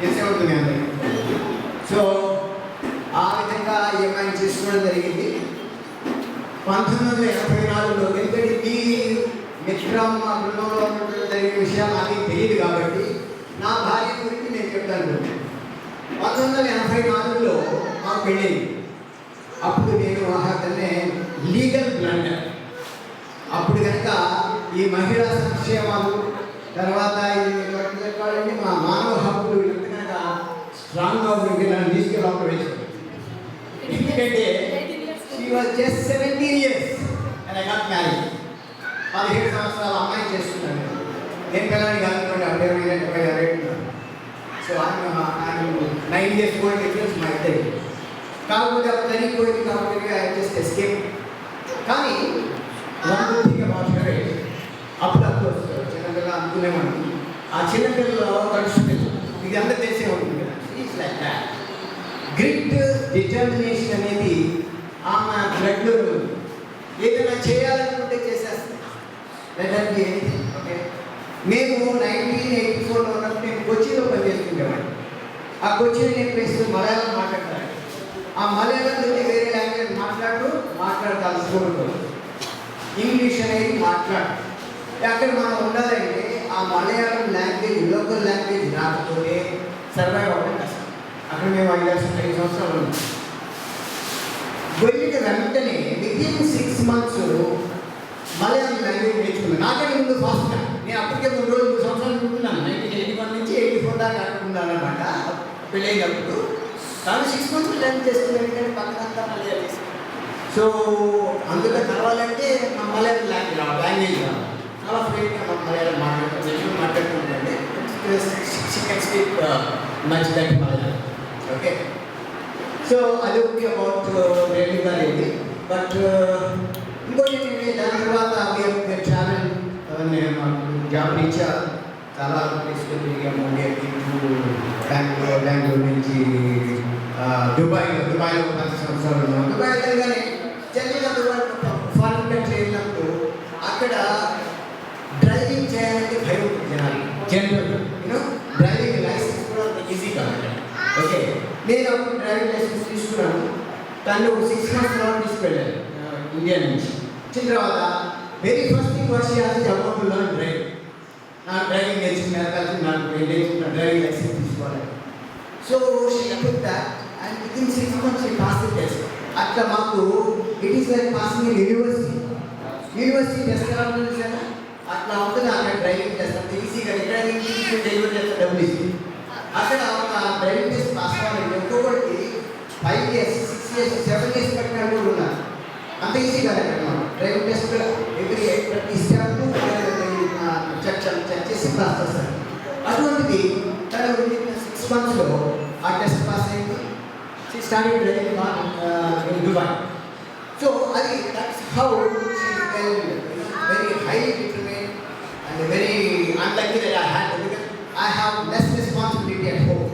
చేసే ఉంటుంది అందరికి. సో ఆ విధంగా ఈ అమ్మాయిని చేసుకోవడం జరిగింది 1984లో. ఎందుకంటే మీ మిత్రం మా బృందంలో ఉన్నటువంటి జరిగిన విషయాలు నాకు తెలియదు కాబట్టి నా భార్య గురించి నేను చెప్తాను. 1984లో మాకు పెళ్ళింది. అప్పుడు నేను అతన్నే లీగల్ బ్లండర్. అప్పుడు కనుక ఈ మహిళా సంక్షేమాలు తర్వాత ఈ మా మానవ హక్కులు కనుక స్ట్రాంగ్గా ఉంటే నన్ను తీసుకెళ్ళి అప్పుడు వేసుకోండి. ఎందుకంటే she was just 17 years and I got married. 17 సంవత్సరాల అమ్మాయి చేసుకున్నాను. నేను పిల్లల్ని కాదు అప్పుడే. So I'm 9 years old difference my day. కాకపోతే అప్పుడు జరిగిపోయింది కాబట్టి ఐ జస్ట్ ఎస్కేప్. కానీ అప్పుడప్పుడు వస్తారు చిన్నపిల్ల అనుకునేవాడిని. ఆ చిన్నపిల్లలో కలుస్తుంది, ఇది అందరూ తెలిసే ఉంటుంది కదా. It's like that. Grit, determination అనేది ఆమె బ్లడ్లో ఏదైనా చేయాలనుకుంటే చేసేస్తుంది. Let be anything. ఓకే, మేము 1984లో ఉన్నప్పుడు నేను కొచ్చిలో పనిచేస్తుండేవాడిని. ఆ కొచ్చిలో నేను ప్లేస్ మలయాళం మాట్లాడతాను. ఆ మలయాళం నుండి వేరే లాంగ్వేజ్ మాట్లాడతాను స్కూల్లో. ఇంగ్లీష్ అనేది మాట్లాడు. అక్కడ మనం ఉండాలంటే ఆ మలయాళం లాంగ్వేజ్, లోకల్ లాంగ్వేజ్ రాకపోతే సర్వైవ్ అవ్వడం కష్టం. అక్కడ మేము 5 సంవత్సరాలు ఉన్నాం. వెళ్ళిన వెంటనే వితిన్ 6 months మలయాళం లాంగ్వేజ్ నేర్చుకున్నాను. నాకంటే ముందు ఫాస్ట్గా, నేను అప్పటికే 3 సంవత్సరాలు ఉంటున్నాను. 1981 నుంచి 84 దాకా అక్కడ ఉన్నానమాట పెళ్ళైనప్పుడు. కానీ 6 months లెర్న్ చేసుకున్నాను, కానీ పక్కనంతా మలయాళం. సో అందులో కావాలంటే మా మలయాళం లాంగ్వేజ్ చాలా ఫ్రీగా మా మలయాళం మాట్లాడుతుంటే speak much that Malayalam. Okay, so అది ఓకే అబౌట్ రేణుగా లేదు. బట్ ఇంకోటి దాని తర్వాత ట్రావెల్ జాబ్ ఇచ్చారు, చాలా ప్లేస్లో తిరిగాము. బెంగళూరు నుంచి దుబాయ్లో 10 సంవత్సరాలు ఉన్నాము. దుబాయ్ వెళ్ళగానే చెన్నైలో ఫారిన్ కంట్రీ వెళ్ళినప్పుడు అక్కడ డ్రైవింగ్ చేయాలంటే భయం ఉంటుంది జనాలు. జనరల్ డ్రైవింగ్ లైసెన్స్ కూడా అంత ఈజీ కాదు. ఓకే, నేను అప్పుడు డ్రైవింగ్ లైసెన్స్ తీసుకున్నాను. తను 6 months తర్వాత తీసుకెళ్ళాను ఇండియా నుంచి. వచ్చిన తర్వాత very first thing what she has about to learn driving. నా డ్రైవింగ్ నేర్చుకున్న తర్వాత నాకు డ్రైవింగ్ లైసెన్స్ తీసుకోవాలి. So she took that and within 6 months she pass the test. అట్లా మాకు it is like passing university test ఎలా ఉంటుంది కదా, అట్లా ఉంటుంది. అక్కడ డ్రైవింగ్ టెస్ట్ అంత ఈజీగా డ్రైవింగ్ డెలివరీ చేస్తే డబ్బులు ఇస్తుంది. అక్కడ డ్రైవింగ్ టెస్ట్ పాస్ అవ్వాలంటే ఒక్కొక్కరికి 5 years, 6 years, 7 years పట్టిన కూడా ఉన్నారు. అంత ఈజీ కాదు అక్కడ డ్రైవింగ్ టెస్ట్. ప్రతి స్టెప్ చెక్ చేసి పాస్ చేస్తారు. అటువంటిది తను 6 monthsలో ఆ టెస్ట్ పాస్ అయింది. She started driving in Dubai. So అది that's how she very highly determined and very unlucky that I had, because I have less responsibility at home.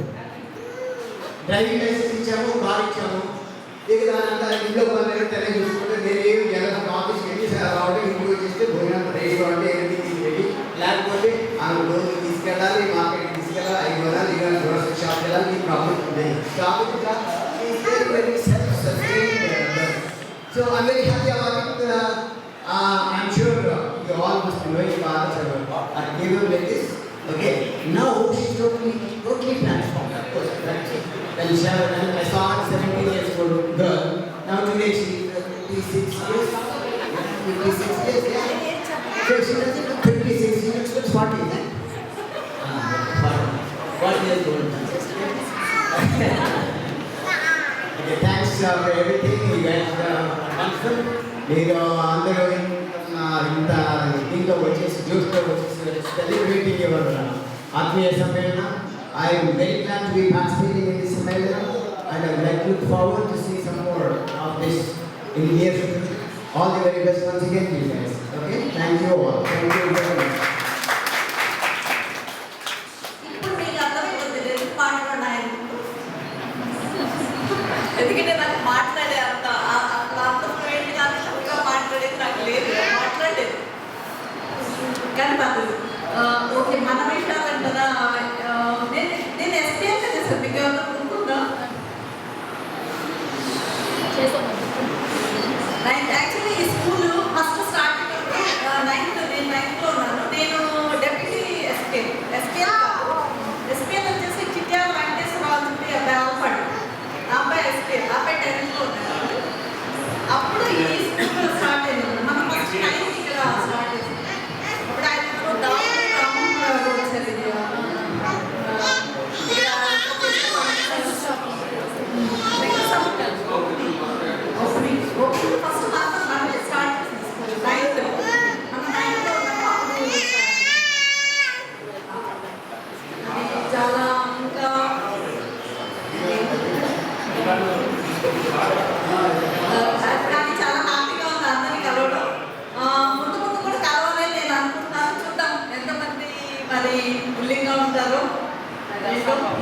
Driving license ఇచ్చాము, కార్ ఇచ్చాము, ఇక దానంతా ఇంట్లో పనులు తెర చూసుకుంటే నేను ఏమి జగన్ ఆఫీస్కి వెళ్ళి రావడం, ఇంటికి వచ్చేస్తే భోజనం రెడీ కావాలి, ఎనర్జీ రెడీ. లేకపోతే ఆ రోజు తీసుకెళ్ళాలి, మార్కెట్కి తీసుకెళ్ళాలి, 5 వరాలు ఇక గ్రోసరీ షాప్కి వెళ్ళాలి. ఈ ప్రాబ్లమ్ ఉంది కాబట్టి very self sustained. So I'm very happy about it. I'm sure you all must be knowing about her behavior like this. Okay, now she's totally transformed. Of course, right? When I saw her 17 years old girl, now today she is 56 years. 56 years, yeah. So she doesn't look 56, she looks 40, right? 40 years old. Okay, thanks for everything. You guys are wonderful. మీరు అందరూ ఇంత దీంట్లో వచ్చేసి జ్యూస్లో వచ్చేసి సెలబ్రేటింగ్ ఎవరు ఆత్మీయ సమ్మేళనం. I'm very glad to be participating in this సమ్మేళనం and I like look forward to see some more of this in here. All the very best once again to you guys. Okay, thank you all. Thank you very much. ఇప్పుడు మీకు అర్థమైపోతుంది ఎందుకు మాట్లాడాను. ఎందుకంటే నాకు మాట్లాడే అంత ఫ్లూయెంట్గా చక్కగా మాట్లాడేది నాకు లేదు, మాట్లాడలేదు. కానీ పర్లేదు. ఓకే, మన విషయాలు అంటారా. నేను ఎస్పీఎస్ చేశాను, మీకు ఏమన్నా గుర్తుందా? యాక్చువల్లీ ఈ స్కూల్ ఫస్ట్ స్టార్టింగ్ నేను 9th లో ఉన్నాను. నేను డెప్యూటీ ఎస్పీఎల్ వచ్చేసి చిట్యాల వెంకటేశ్వరరావు చెప్పి అబ్బాయి ఆల్పాడు. ఆ అబ్బాయి ఎస్పీఎల్, ఆ అబ్బాయి 10th లో ఉన్నాను. అప్పుడు ఈ స్కూల్ స్టార్ట్ అయింది. మనం ఫస్ట్ 9th ఇక్కడ స్టార్ట్ చేసాం. అప్పుడు ఆయన వచ్చారు.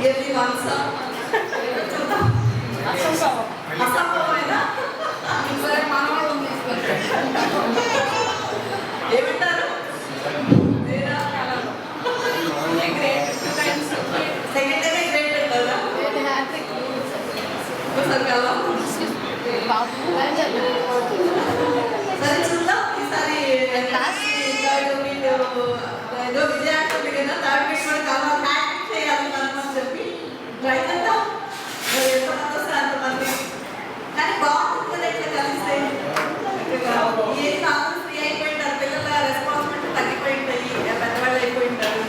ఇయర్లీ వన్స్ చూద్దాం. అసంభవమైన ఈసారి మన వాళ్ళని తీసుకొచ్చాం. ఏమంటారు? సెకండ్ టైమే గ్రేట్ అంటారా? ఒకసారి కదా సరే చూద్దాం. ఈసారి లాస్ట్ వీళ్ళు ఏదో విజయాన్ని కదా థర్డ్ వీక్ కూడా కావాలి హ్యాక్ చేయాలి మనం అని చెప్పి ట్రై చేద్దాం. ఎంతమంది వస్తే అంతమంది. కానీ బాగుంటుంది కదా ఇట్లా కలిస్తే. ఏం అందరూ ఫ్రీ అయిపోయింటారు, పిల్లల రెస్పాన్సిబిలిటీ తగ్గిపోయింటాయి, పెద్దవాళ్ళు అయిపోయింటారు.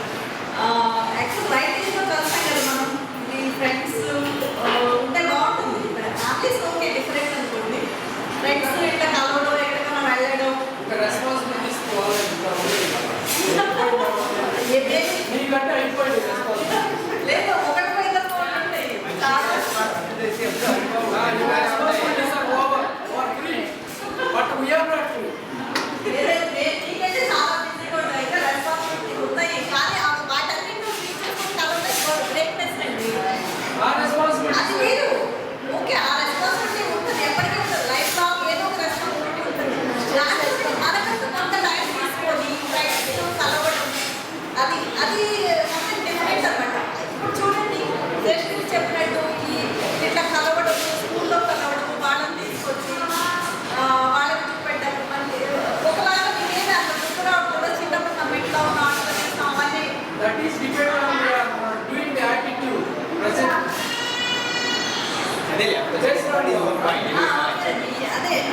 యాక్చువల్ రైటింగ్లో కలిసాం కదా మనం. ఇది ఫ్రెండ్స్ ఉంటే బాగుంటుంది. అట్లీస్ట్ ఓకే డిఫరెంట్ అనుకోండి. ఫ్రెండ్స్ ఇట్లా కలవడం, ఎక్కడికైనా వెళ్ళడం, రెస్పాన్సిబిలిటీస్ పోవాలి. మీకంటే అయిపోయింది లేదు ఒకటి పోయిన ఉంటాయి చాలా మీకైతే చాలా బిజీగా ఉంటాయి ఇంకా రెస్పాన్సిబిలిటీ ఉన్నాయి. కానీ వాటన్నింటిలో తీసుకుని కలవడం గ్రేట్నెస్ అండి. అది మీరు ఓకే ఆ రెస్పాన్సిబిలిటీ ఉంటుంది, ఎప్పటికీ ఉంటుంది. లైఫ్ లాంగ్ ఏదో ఒక రెస్పాన్సిబిలిటీ ఉంటుంది. మనకంటూ కొంత టైం తీసుకొని ఫ్రెండ్స్ కలవడం అది అది కొంచెం డిఫరెంట్ అనమాట. ఇప్పుడు చూడండి జస్ట్ చెప్పినట్టు ఇట్లా కలవడం, స్కూల్లో కలవడం, వాళ్ళని తీసుకొచ్చి వాళ్ళకి చూపెట్టడం, మనకి ఒకలాగా మీరేది అసలు గుర్తు రావడం చిన్నప్పుడు మనం ఇట్లా ఉన్న ఆటలు చేస్తాం అవన్నీ. That is depend on doing the attitude. అదే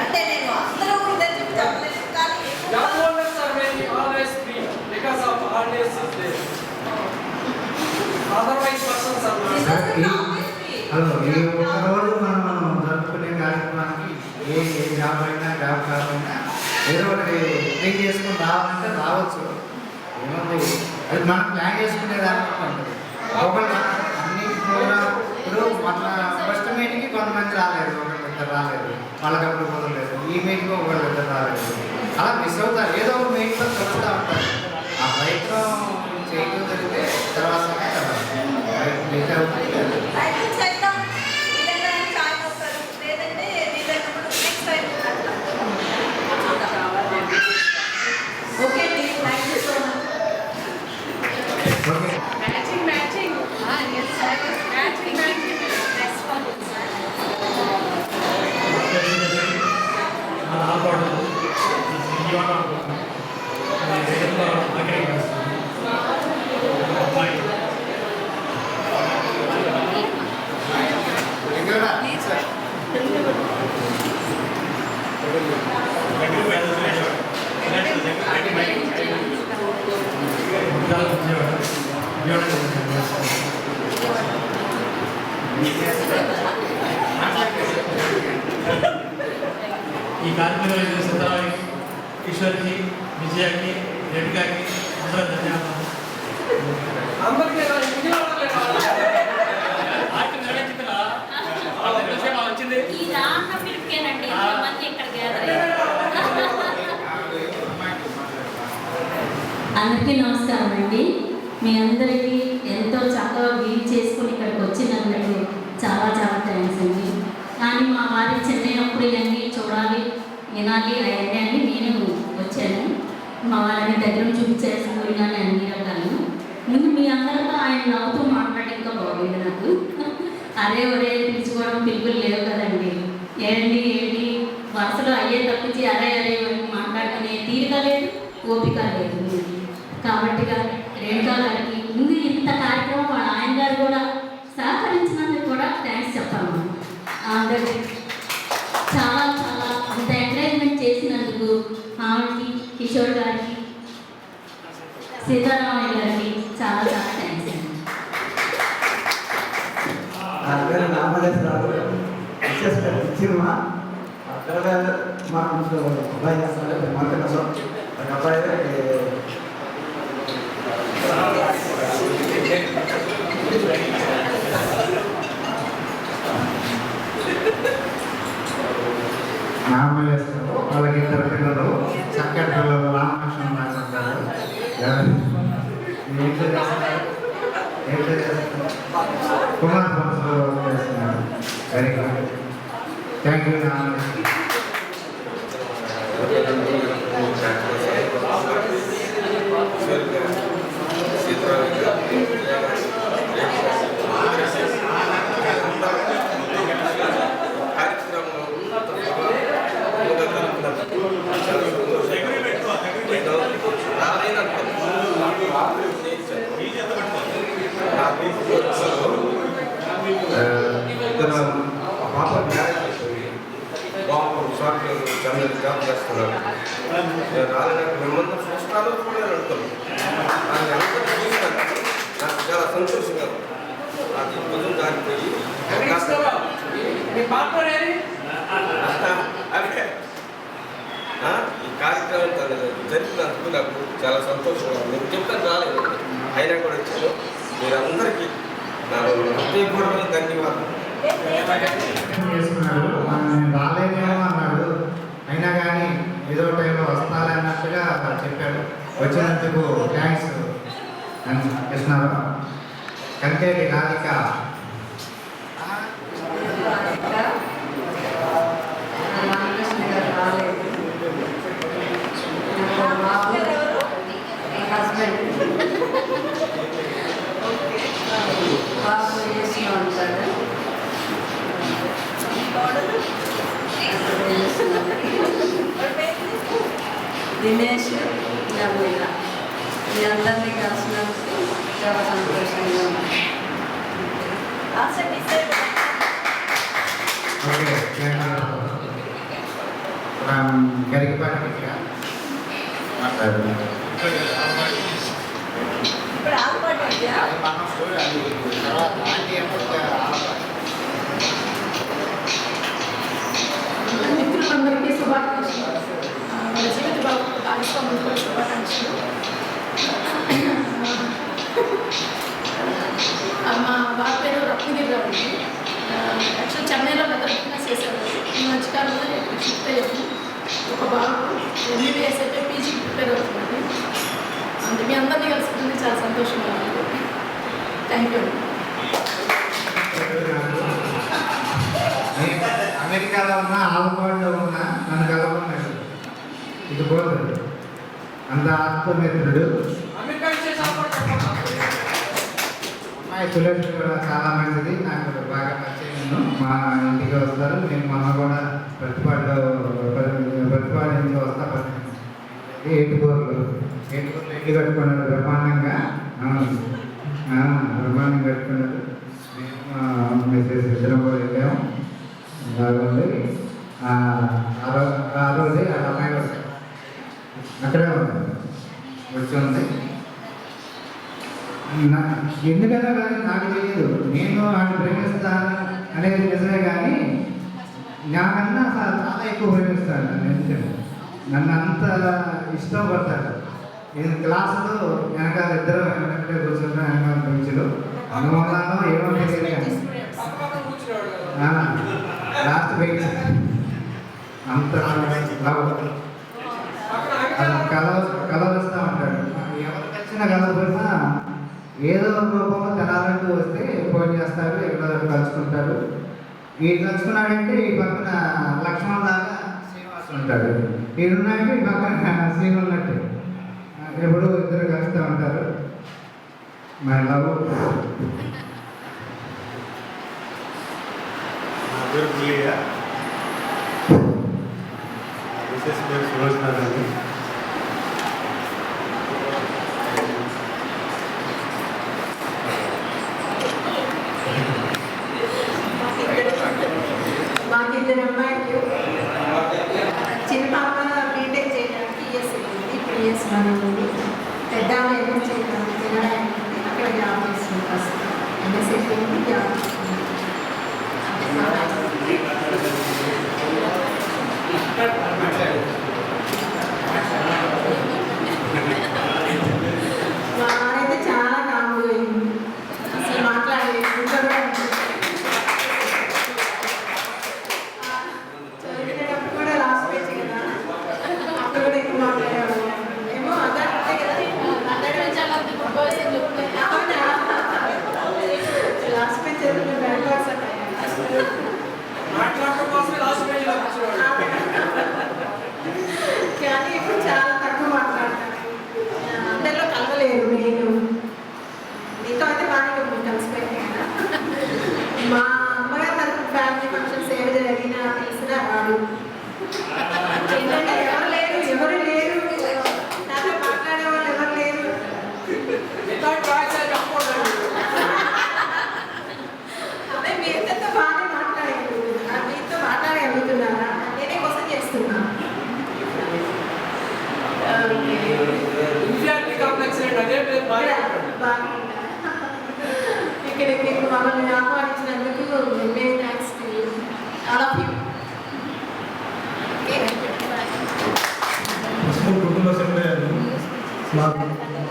అంటే నేను అందరూ ఇదే చెప్పి చెప్పలేదు కానీ Job holders are very always free because of holidays is there. Otherwise persons are not. Hello ఈ ఒక రోజు మనం జరుపుకునే కార్యక్రమానికి ఏ జాబ్ అయినా జాబ్ కాకపోయినా ఏదో ఒకటి ట్రీట్ చేసుకుని రావాలంటే రావచ్చు. ఏముంది అది మనం ప్లాన్ చేసుకునే దాన్ని ఉంటుంది. ఒకళ్ళు అన్ని ప్రోగ్రామ్ ఇప్పుడు మన ఫస్ట్ మీటింగ్కి కొంతమంది రాలేదు, ఒకళ్ళిద్దరు రాలేదు, వాళ్ళకి అప్పుడు కుదరలేదు. ఈ మీటింగ్ ఒకళ్ళిద్దరు రాలేదు, అలా మిస్ అవుతారు. ఏదో ఒక మీటింగ్లో కలుస్తూ ఉంటారు. ఆ ప్రయత్నం చేయడం జరిగితే తర్వాత మిస్ అవుతుంది. చేద్దాం వీళ్ళందరూ జాయిన్ అవుతారు, లేదంటే వీళ్ళప్పుడు నెక్స్ట్ టైం అట్లా ఓకే అండి. Thank you so much. Okay matching matching matching matching ఈ కార్యక్రమంలో సుందరానికి, కిషోర్కి, విజయాకి, రెడ్డిగారికి అందరూ ధన్యవాదాలు. అందరికీ వచ్చింది ఈ రాన్న పిలుపుకేనండి మంది ఇక్కడ అందరికీ నమస్కారం అండి. మీ అందరికీ ఎంతో చక్కగా వీలు చేసుకుని ఇక్కడికి వచ్చినందుకు చాలా చాలా థ్యాంక్స్ అండి. కానీ మా వారి చిన్నప్పుడు ఇవన్నీ చూడాలి, వినాలి అవన్నీ అని నేను వచ్చాను. మా వారిని దగ్గర చూపించేసి పోయినాను అన్ని రకాలు. ముందు మీ అందరితో ఆయన నవ్వుతూ మాట్లాడి ఇంకా బాగుంది నాకు. అరే ఒరే పిలుచుకోవడం పిలుపులు లేవు కదండి. ఏంటి వరుసలో అయ్యే తప్పించి అరే మాట్లాడుకునే తీరిక లేదు, ఓపిక లేదు. కాబట్టి రేణుకా గారికి ముందు ఇంత కార్యక్రమం వాళ్ళ ఆయన గారు కూడా సహకరించినందుకు కూడా థ్యాంక్స్ చెప్పాము. అందరికీ చాలా చాలా అంత ఎంకరేజ్మెంట్ చేసినందుకు ఆమెకి, కిషోర్ గారికి, సీతారామయ్య గారికి చాలా చాలా థ్యాంక్స్ అండి. నామదేశ్వరాలు సినిమా అక్కడ మా అబ్బాయి చేస్తారు మాట్లాడతాం అబ్బాయి నామలేస్తారు. వాళ్ళకి ఇద్దరు పిల్లలు, చక్కటి పిల్లలు, రామకృష్ణ రాజు ఉంటారు. ఏంటో చేస్తారు కుమార్ సంస్థలో వర్క్ చేస్తున్నారు. Very good, thank you. పాప మ్యారేజ్ అయిపోయి బాబు సాఫ్ట్వేర్ చంద్ర జాబ్ చేస్తున్నాడు. నేను రాలేదంటే మిమ్మల్ని చూస్తాను చూడాలని అనుకున్నాను. దాన్ని అందరినీ చూస్తాను. నాకు చాలా సంతోషంగా నాకు కొంచెం దానిపోయి ఈ కార్యక్రమం జరిపినందుకు నాకు చాలా సంతోషంగా ఉంది. నేను చెప్తాను రాలేదు, అయినా కూడా వచ్చాను. మీరందరికీ నా హృదయపూర్వక ధన్యవాదాలు. చేసుకున్నాడు, రాలేదేమో అన్నాడు, అయినా కానీ ఏదో టైంలో వస్తారన్నట్టుగా చెప్పాడు. వచ్చినందుకు థ్యాంక్స్ కృష్ణారావు. కంటేటి రాధిక హస్బెండ్ బాబు చేస్తూ ఉంటాడు. దినేష్ నవీన మీ అందరినీ కలిసినందుకు చాలా సంతోషంగా ఉంది. గరికపాటి మాట్లాడుతున్నాను. మిత్రులందరికీ శుభాకాంక్షలు. మన జీవిత భాగస్వాములకు శుభాకాంక్షలు. మా బాబు పేరు రత్నగిరిరావు అండి. యాక్చువల్ చెన్నైలో పెద్ద బిజినెస్ చేశారు. ఈ మధ్యకాలంలో ఇక్కడ షిఫ్ట్ అయ్యాము. ఒక బాబు ఎంబీబీఎస్ అయితే పీజీ ప్రిపేర్ అవుతుంది. అందుకే మీ అందరినీ కలుసుకుంటే చాలా సంతోషంగా ఉంది. Thank you. అమెరికాలో ఉన్న ఆల్పాడ్లో ఉన్న నన్ను కలవన్నాడు. ఇది పోతుంది అంత ఆత్మమిత్రుడు. అమ్మాయి సులభి కూడా చాలా మంచిది, నాకు బాగా పరిచయం. మా ఇంటికి వస్తారు. నేను మొన్న కూడా ప్రతిపాదించి వస్తా. ఏటుకూరులో ఇల్లు కట్టుకున్నాడు బ్రహ్మాండంగా. బ్రహ్మాండంగా కట్టుకున్నాడు. మేము మెసేజ్ ఇద్దరం కూడా వెళ్ళాము. బాగుంది. ఆ రోజే ఆ అమ్మాయి అక్కడే ఉంది, వచ్చి ఉంది. ఎందుకన్నా కానీ నాకు తెలియదు. నేను ఆమె ప్రేమిస్తాను అనేది నిజమే, కానీ నాకన్నా చాలా ఎక్కువ ప్రేమిస్తాను. నన్ను ఎందుకంటే నన్ను అంత ఇష్టపడతాడు. నేను క్లాసులో వెనకాల ఇద్దరు వెనకాల కూర్చుంటాను. వెనకాల బెంచ్లో అనుమానాలు ఏమో తెలియదు, లాస్ట్ బెంచ్ అంత కలవరుస్తూ ఉంటాడు. ఎవరికి వచ్చిన కలవరినా ఏదో రూపంలో తెనాలంటూ వస్తే ఫోన్ చేస్తారు, ఎక్కడో కలుసుకుంటారు. ఈ కలుసుకున్నాడంటే ఈ పక్కన లక్ష్మణ్ లాగా శ్రీనివాస్ ఉంటాడు, ఈడున్నాడంటే ఈ పక్కన శ్రీను ఉన్నట్టు. ఎప్పుడు ఇద్దరు కలుస్తూ ఉంటారు. My love. నా పేరు పులియ, మిసెస్ పేరు సులోచన అండి. మాకు ఇద్దరు అమ్మాయిలు. చిన్న పాప బీటెక్ చేయడానికి ఈఎస్ ఉంది, ఇప్పుడు ఈఎస్ ఉంది. పెద్ద అమ్మాయి ఏమో చేయడానికి తినడానికి ఉంది, అక్కడ జాబ్ చేస్తుంది. ఫస్ట్ ఎంఎస్సీ ఉంది, జాబ్ చేస్తుంది. వారైతే చాలా కాముగా అసలు మాట్లాడే మాట్లాడటం కోసమే లాస్ట్ పేజీలో కూర్చోవాలి. కానీ ఇప్పుడు చాలా తక్కువ మాట్లాడతాను. అందరిలో కలవలేదు. నేను మీతో అయితే బాగా కలిసిపోయాను కదా. మా అమ్మగారు తరఫున ఫ్యామిలీ ఫంక్షన్స్ ఏమి జరిగినా తెలిసినా రాడు. ఏంటంటే ఎవరు లేరు నాతో మాట్లాడే వాళ్ళు ఎవరు లేరు. అదే మీతో బాగానే మాట్లాడగలుగుతున్నా. మీతో మాట్లాడగలుగుతున్నారా నేనే కోసం చేస్తున్నా. ఇన్ఫియారిటీ కాంప్లెక్స్ అండి, అదే పేరు బాగా ఇక్కడికి మమ్మల్ని ఆహ్వానించినందుకు మేము thanks to all of you. School కుటుంబ సభ్యులు మాకు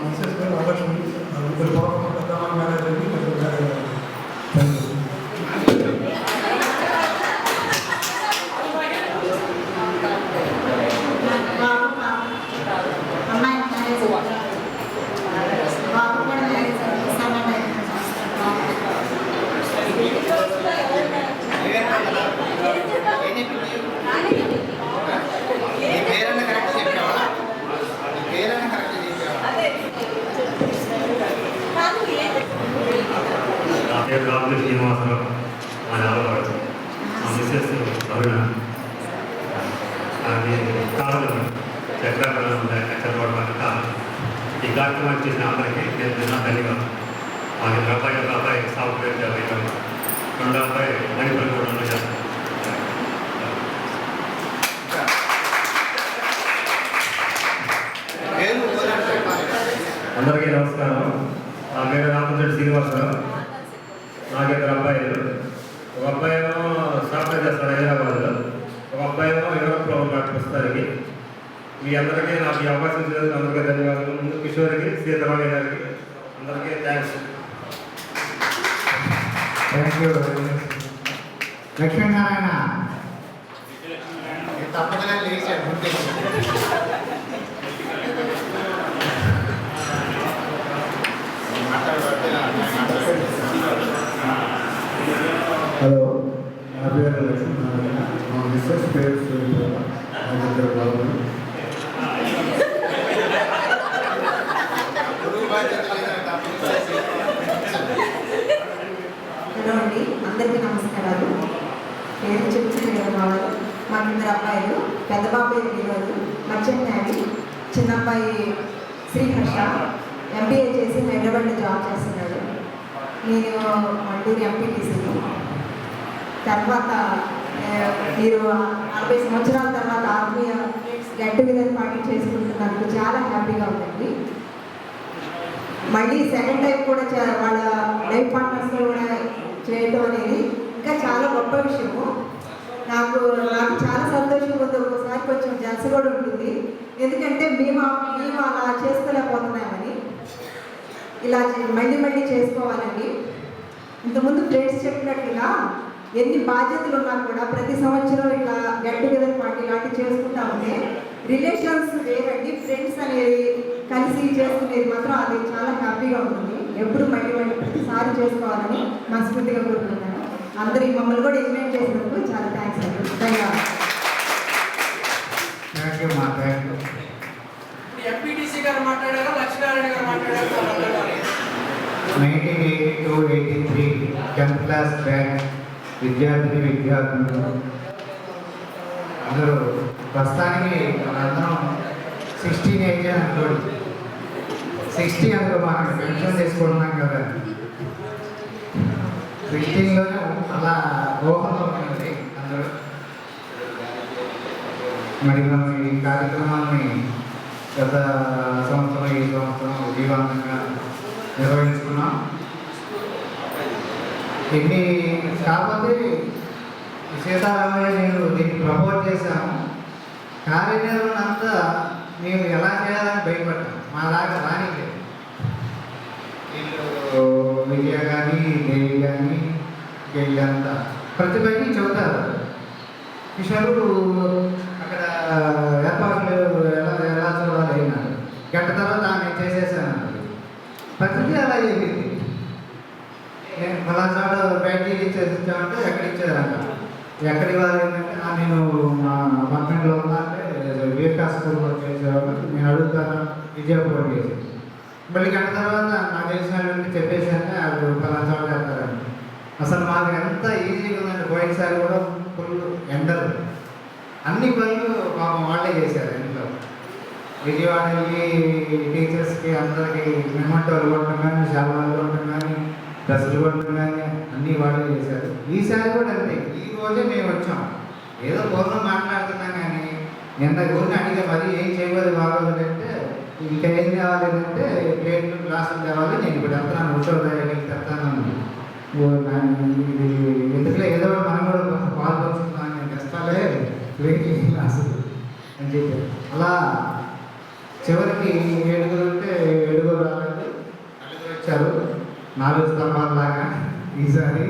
మిస్సెస్ గారు ఆకర్షణ ఇద్దరు బాబు పెద్ద మ్యారేజ్ అయింది, కొంచెం మ్యారేజ్ అమ్మాయి మ్యారేజ్ బాబు కూడా మ్యారేజ్ పేరన్నా కరెక్ట్ చెప్పావా? పేరన్నా కరెక్ట్ చెప్పావా? నా పేరు రాములు శ్రీనివాసరావు, మా నాన్నగారు మా మిస్సెస్ అరుణ. అది కాదు చక్రాపడం కచ్చపడక ఈ కార్యక్రమం చేసిన అందరికీ నేను నిన్న ధన్యవాదాలు. మా ఇద్దరు అబ్బాయి ఒక అబ్బాయి సాఫ్ట్వేర్ జాబ్ అయ్యారు, రెండో అబ్బాయి మణిపూర్ కూడా చేస్తారు. అందరికీ నమస్కారం. నా పేరు రామచంద్ర శ్రీనివాసరావు. నాకు ఇద్దరు అబ్బాయిలు. ఒక అబ్బాయి ఏమో సాఫ్ట్వేర్ చేస్తారు హైదరాబాద్లో, ఒక అబ్బాయి ఏమో యూరోప్లో ఉన్నాడు ప్రస్తుతానికి. మీ అందరికీ నాకు ఈ అవకాశం ఇచ్చినందుకు అందరికీ ధన్యవాదాలు. ముందు కిషోర్కి, సీతారామయ్య గారికి అందరికీ థ్యాంక్స్. Thank you. లక్ష్మీనారాయణ తప్పకుండా లేచాడు. హలో, నా పేరు లక్ష్మీనారాయణ. మా మిస్సెస్ పేరు సూర్య. మా ఇద్దరు బాబులు. హలో అండి, అందరికీ నమస్కారాలు. పేరు చెప్తున్నాను కావాలి. మాకు ఇద్దరు అబ్బాయిలు. పెద్ద బాబాయ్ ఈరోజు మర్చెంట్ నేవీ, చిన్న అబ్బాయి శ్రీహర్ష ఎంబీఏ చేసి హైదరాబాద్లో జాబ్ చేస్తున్నాడు. నేను మండూరు ఎంపీటీసీని. తర్వాత మీరు 40 సంవత్సరాల తర్వాత ఆత్మీయ గెట్ టుగెదర్ పార్టీ చేసుకుంటున్నందుకు చాలా హ్యాపీగా ఉందండి. మళ్ళీ సెకండ్ టైం కూడా వాళ్ళ లైఫ్ పార్ట్నర్స్తో కూడా చేయడం అనేది ఇంకా చాలా గొప్ప విషయము. నాకు చాలా సంతోషంగా ఉంది. ఒకసారి కొంచెం జలస కూడా ఉంటుంది, ఎందుకంటే మేము అలా చేసుకోలేకపోతున్నామని. ఇలా మళ్ళీ చేసుకోవాలండి. ఇంతకుముందు ఫ్రెండ్స్ చెప్పినట్టుగా ఎన్ని బాధ్యతలు ఉన్నా కూడా ప్రతి సంవత్సరం ఇట్లా గెట్ టుగెదర్ పార్టీ లాంటివి చేసుకుంటా ఉంటే రిలేషన్స్ వేరండి. ఫ్రెండ్స్ అనేది కలిసి చేసుకునేది మాత్రం అది చాలా హ్యాపీగా ఉంటుంది. ఎప్పుడు మళ్ళీ ప్రతిసారి చేసుకోవాలని మనస్ఫూర్తిగా కోరుకుంటున్నాను. అందరికి మమ్మల్ని కూడా ఇన్వైట్ చేసినందుకు చాలా థ్యాంక్స్ అండి. ధన్యవాదాలు. థ్యాంక్ యూ మా థ్యాంక్ యూ. ఎంపీటీసీ గారు మాట్లాడారా, లక్ష్మీనారాయణ గారు మాట్లాడారా? 1982-83 10th క్లాస్ బ్యాచ్ విద్యార్థులు అందరూ ప్రస్తుతానికి మనందరం 16 ఏజ్ అనుకోండి. 60 అందులో మనం పెన్షన్ తీసుకుంటున్నాం కదా. 16లోనే అలా ఊహలో ఉన్నది అందరూ. మరి మనం ఈ కార్యక్రమాన్ని గత సంవత్సరం ఈ సంవత్సరం విజయవంతంగా నిర్వహించుకున్నాం. ఎన్ని కాకపోతే సీతారామయ్య నేను దీన్ని ప్రపోజ్ చేశాము. కార్యనిర్వహణ అంతా మేము ఎలా చేయాలని భయపడ్డాం. మా దాకా రానికే వీళ్ళు విజయ కానీ దేవి కానీ వీళ్ళంతా ప్రతిభకి చెబుతారు. కిషోరు అక్కడ ఏర్పాట్లు ఎలా చూడాలి అయినారు. గంట తర్వాత నేను చేసేసాను. ప్రతిదీ అలా చెప్పింది. నేను ఫలాచాడు బ్యాటరీ ఇచ్చేసామంటే ఎక్కడ ఇచ్చేదాక ఎక్కడ ఇవ్వాలి ఏంటంటే నేను మా అపార్ట్మెంట్లో ఉన్నా అంటే వివేకా స్కూల్లో చేసేవాళ్ళు నేను అడుగుతాను విజయపూర్ చేసి మళ్ళీ గంట తర్వాత నాకు తెలిసిన వాళ్ళకి చెప్పేసాక వాళ్ళు ఫలాచాడు చేస్తారండి. అసలు మాకు ఎంత ఈజీగా ఉందండి. పోయినసారి కూడా ఫుల్ ఎండలు అన్ని పనులు పాపం వాళ్ళే చేశారు ఇంట్లో. విజయవాడ వెళ్ళి టీచర్స్కి అందరికీ మెమంటోలు కొట్టడం కానీ శాలువాలు కొట్టడం కానీ డ్రెస్సులు కొట్టడం కానీ అన్నీ వాళ్ళే చేశారు. ఈసారి కూడా అంతే. ఈ రోజే మేము వచ్చాం. ఏదో పూర్వం మాట్లాడుతున్నాం కానీ నిన్న ఊరిని అడిగే మరి ఏం చేయబోదు బాగోదు అంటే ఇంకా ఏం కావాలి అంటే ప్లేట్లు గ్లాసులు కావాలి. నేను ఇప్పుడు వెళ్తాను ఉత్తరదాయానికి తెస్తాను. ఎందుకంటే ఏదో మనం కూడా పాల్పంచుకున్నాను నేను తెస్తాలే ప్లేట్లు గ్లాసులు అని చెప్పారు. అలా చివరికి 7 ఉంటే 7 రాలేదు, 4 వచ్చారు. 4 స్తంభాలలాగా. ఈసారి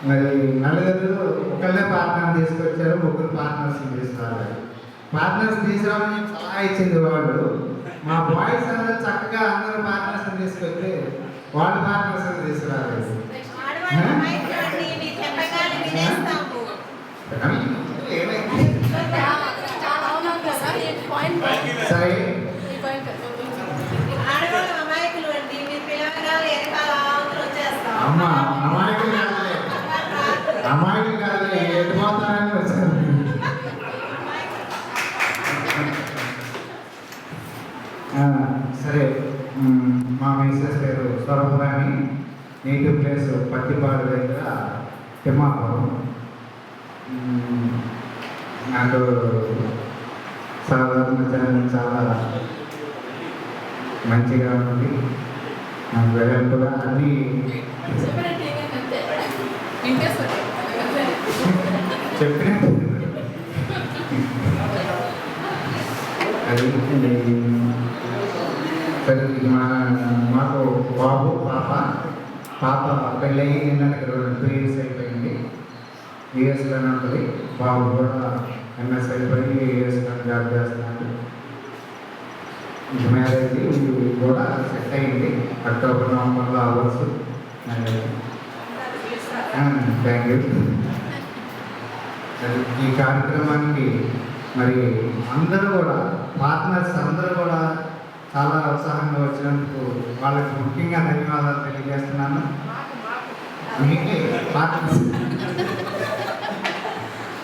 మరి 4 ఒకళ్ళే పార్ట్నర్ తీసుకొచ్చారు, 3 పార్ట్నర్స్ తీసుకురావాలి. పార్ట్నర్స్ తీసుకురామని సలహా ఇచ్చింది వాళ్ళు. మా బాయ్స్ అందరూ చక్కగా అందరూ పార్ట్నర్స్ తీసుకొచ్చి వాళ్ళ పార్ట్నర్స్ తీసుకురాలేదు. సరే అమ్మ అమాయకులు కాదులే, అమాయకులు కాదులే, ఎటు పోతానని వచ్చాను. సరే మా మిస్సెస్ పేరు స్వరపురాణి. నేటివ్ ప్లేస్ పత్తిపాడు దగ్గర తిమ్మాపురం. నాకు చాలా మంచిగా ఉంది. నాకు వెడల్పుగా అన్నీ చెప్పినట్టు అది మాకు బాబు పాప పెళ్ళయి నిన్నటికి 2 years అయిపోయింది. యూఎస్లోనే ఉంటుంది. బాబు కూడా ఎంఎస్ అయిపోయి యూఎస్లో జాబ్ చేస్తున్నాడు. మ్యారేజ్ కూడా సెట్ అయింది. అక్టోబర్ నవంబర్లో అవ్వచ్చు మ్యారేజ్. Thank you. ఈ కార్యక్రమానికి మరి అందరూ కూడా పార్ట్నర్స్ అందరూ కూడా చాలా ఉత్సాహంగా వచ్చినందుకు వాళ్ళకి ముఖ్యంగా ధన్యవాదాలు తెలియజేస్తున్నాను. మీకే పార్ట్నర్స్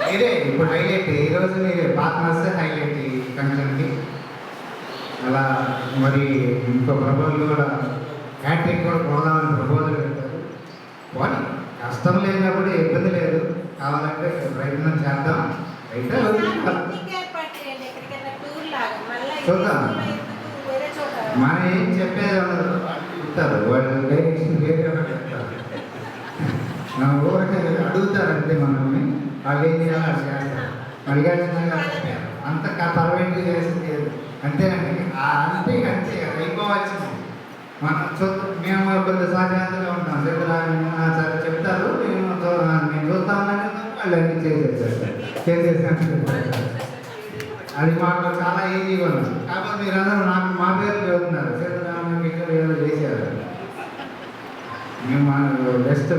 మీరే ఇప్పుడు హైలైట్. ఈరోజు మీరే పార్ట్నర్స్ హైలైట్ ఈ ఫంక్షన్కి. అలా మరి ఇంకో ప్రపోజల్ కూడా హ్యాట్రిక్ కూడా కొడదామని ప్రపోజల్ పెట్టారు. పోనీ కష్టం లేనప్పుడు ఇబ్బంది లేదు, కావాలంటే ప్రయత్నం చేద్దాం. అయితే చూద్దాం. మనం ఏం చెప్పేది ఉండదు, చెప్తారు వాళ్ళు డైరెక్షన్ వేరే చెప్తారు. మనం ఊరికే అడుగుతారంటే మనల్ని వాళ్ళు ఏం చేయాలో అది చేస్తారు. అడిగాల్సిందిగా అంత పర్వెంట్గా చేసింది అంతేనండి. అంతే అంతే అయిపోవాల్సింది. మనం మేము కొద్ది సహజంగా ఉంటాం. సరే చెప్తారు, మేము చూస్తామని వాళ్ళు అన్నీ చేసేసాను. అది మాకు చాలా ఈజీగా ఉంది. కాకపోతే మీరందరూ నాకు మా పేరు చదువుతున్నారు. సీతారామయ్య ఏదో చేశారు. మేము బెస్ట్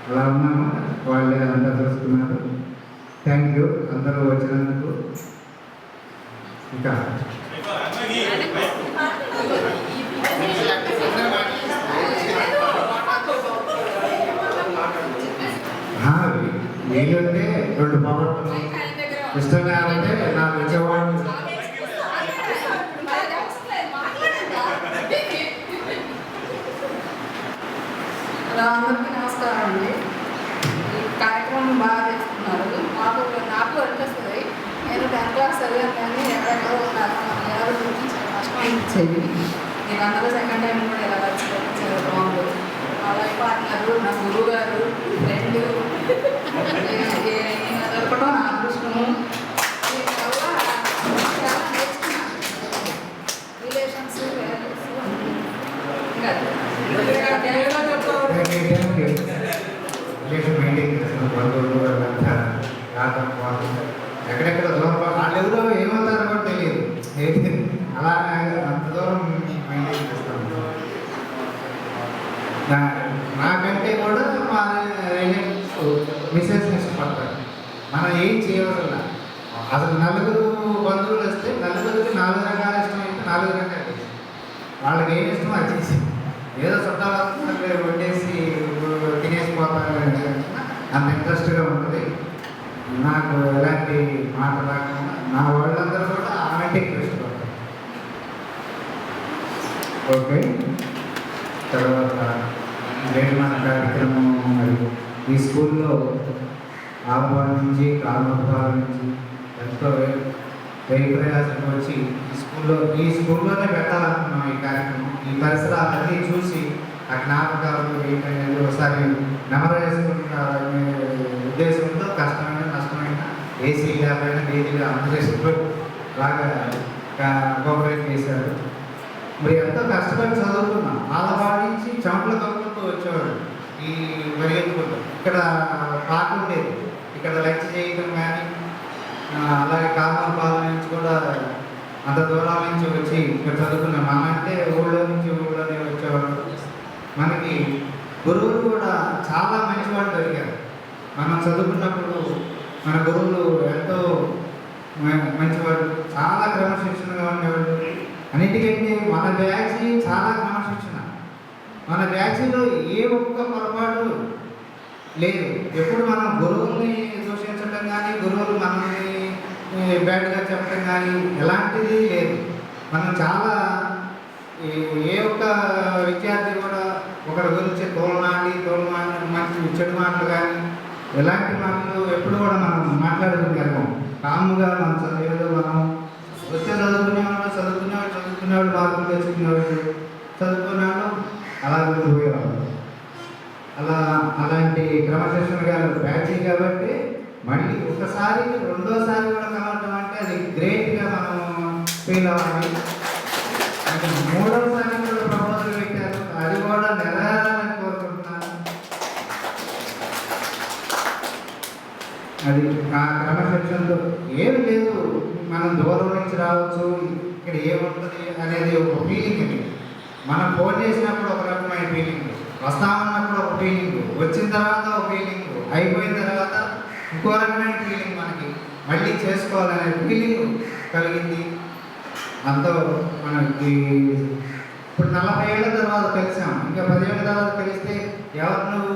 అలా ఉన్నాము. వాళ్ళే అంతా చూస్తున్నారు. థ్యాంక్ యూ అందరూ వచ్చినందుకు. ఇంకా వీలుంటే 2 పవర్లు ఇష్టంగా ఉంటే నాకు వచ్చేవాడు. అందరికీ నమస్కారం అండి. ఈ కార్యక్రమం బాగా చేస్తున్నారు. నాకు అనిపిస్తుంది, నేను 10th class చదివాను కానీ ఎక్కడెక్కడో ఉన్నాను. మన ఎవరు గురించి చాలా కష్టం అనిపించేది. నేను అందరూ సెకండ్ టైం కూడా ఇలా వచ్చి బాగుంది. మా లైఫ్ పార్ట్నరు, నా గురువు గారు, ఫ్రెండ్ దొరకడం నా అదృష్టము. దీనివల్ల చాలా నేర్చుకున్నాను. రిలేషన్స్ ఎక్కడెక్కడ దూరం వాళ్ళు ఎవరో ఏమవుతారో కూడా తెలియదు. అలా అంత దూరం మెయింటైన్ చేస్తాము. మిసెస్ని ఇష్టపడతారు. మనం ఏం చేయవలసిన అసలు నలుగురు బంధువులు వస్తే నలుగురికి 4 రకాల ఇష్టం అయితే 4 రకాలు వాళ్ళకి ఏం ఇష్టం అది చేసి ఏదో చుట్టాలు వండేసి తినేసిపోతారు అంత ఇంట్రెస్ట్గా ఉంటుంది. నాకు ఎలాంటి మాట రాకుండా నా వాళ్ళందరూ కూడా ఆమెకి ఇష్టపడతారు. ఓకే, తర్వాత మన కార్యక్రమం మరి ఈ స్కూల్లో ఆలపాల నుంచి కాలపాల నుంచి ఎంతో వేయి ప్రయాసం వచ్చి ఈ స్కూల్లోనే పెట్టాలనుకున్నాం ఈ కార్యక్రమం. ఈ పరిసరాలన్నీ చూసి ఆ జ్ఞాపకాలు ఏంటనేది ఒకసారి నెమరేసుకుంటారనే ఉద్దేశంతో కష్టమైన నష్టమైన ఏసీ లేకపోయినా డైలీగా అందజేస్తూ బాగా కోఆపరేట్ చేశారు. మరి ఎంతో కష్టపడి చదువుకున్నాం. ఆలపాల నుంచి చెంపలు కప్పుకుంటూ వచ్చేవాడు ఈ పరిగెత్తుకుంటూ. ఇక్కడ పాట ఉండేది, ఇక్కడ లంచ్ చేయడం కానీ అలాగే కామపాల నుంచి కూడా అంత దూరాల నుంచి వచ్చి ఇక్కడ చదువుకున్నాం. మన అంటే ఊళ్ళో నుంచి ఊళ్ళోనే వచ్చేవాడు. మనకి గురువులు కూడా చాలా మంచివాడు దొరికారు. మనం చదువుకున్నప్పుడు మన గురువులు ఎంతో మంచివాడు, చాలా క్రమశిక్షణగా ఉండేవాడు. అన్నిటికంటే మన బ్యాచ్ చాలా క్రమశిక్షణ. మన బ్యాచ్లో ఏ ఒక్క పొరపాటు లేదు. ఎప్పుడు మనం గురువుల్ని దూషించడం కానీ గురువులు మనల్ని బ్యాడ్గా చెప్పడం కానీ ఎలాంటిది లేదు. మనం చాలా ఏ ఒక్క విద్యార్థి కూడా ఒకరి గురించి తోలనాడి మంచి చెడు మాటలు కానీ ఎలాంటి మాటలు ఎప్పుడు కూడా మనం మాట్లాడుకుంటాము. కాముగా మనం చదివేదో మనం వచ్చే చదువుకునేవాడు మార్కులు తెచ్చుకునేవాడు, చదువుకునేవాడు అలా గుర్తుపోయేవాడు. అలాంటి క్రమశిక్షణ గారు బ్యాచ్ కాబట్టి మళ్ళీ ఒకసారి రెండోసారి కూడా కలవటం అంటే అది గ్రేట్గా మనం ఫీల్ అవ్వాలి. అది 3వసారి కూడా ప్రపోజల్ పెట్టారు, అది కూడా నెరవేరాలని కోరుకుంటున్నాను. అది ఆ క్రమశిక్షణతో ఏమి లేదు, మనం దూరం నుంచి రావచ్చు, ఇక్కడ ఏముంటుంది అనేది ఒక ఫీలింగ్. అది మనం ఫోన్ చేసినప్పుడు ఒక రకమైన ఫీలింగ్, వస్తామన్నప్పుడు ఒక ఫీలింగ్, వచ్చిన తర్వాత ఒక ఫీలింగ్, అయిపోయిన తర్వాత ఇంకో రకమైన ఫీలింగ్, మనకి మళ్ళీ చేసుకోవాలనే ఫీలింగ్ కలిగింది. అంతా మనకి ఇప్పుడు 40 ఏళ్ళ తర్వాత కలిసాం, ఇంకా 10 ఏళ్ళ తర్వాత కలిస్తే ఎవరు నువ్వు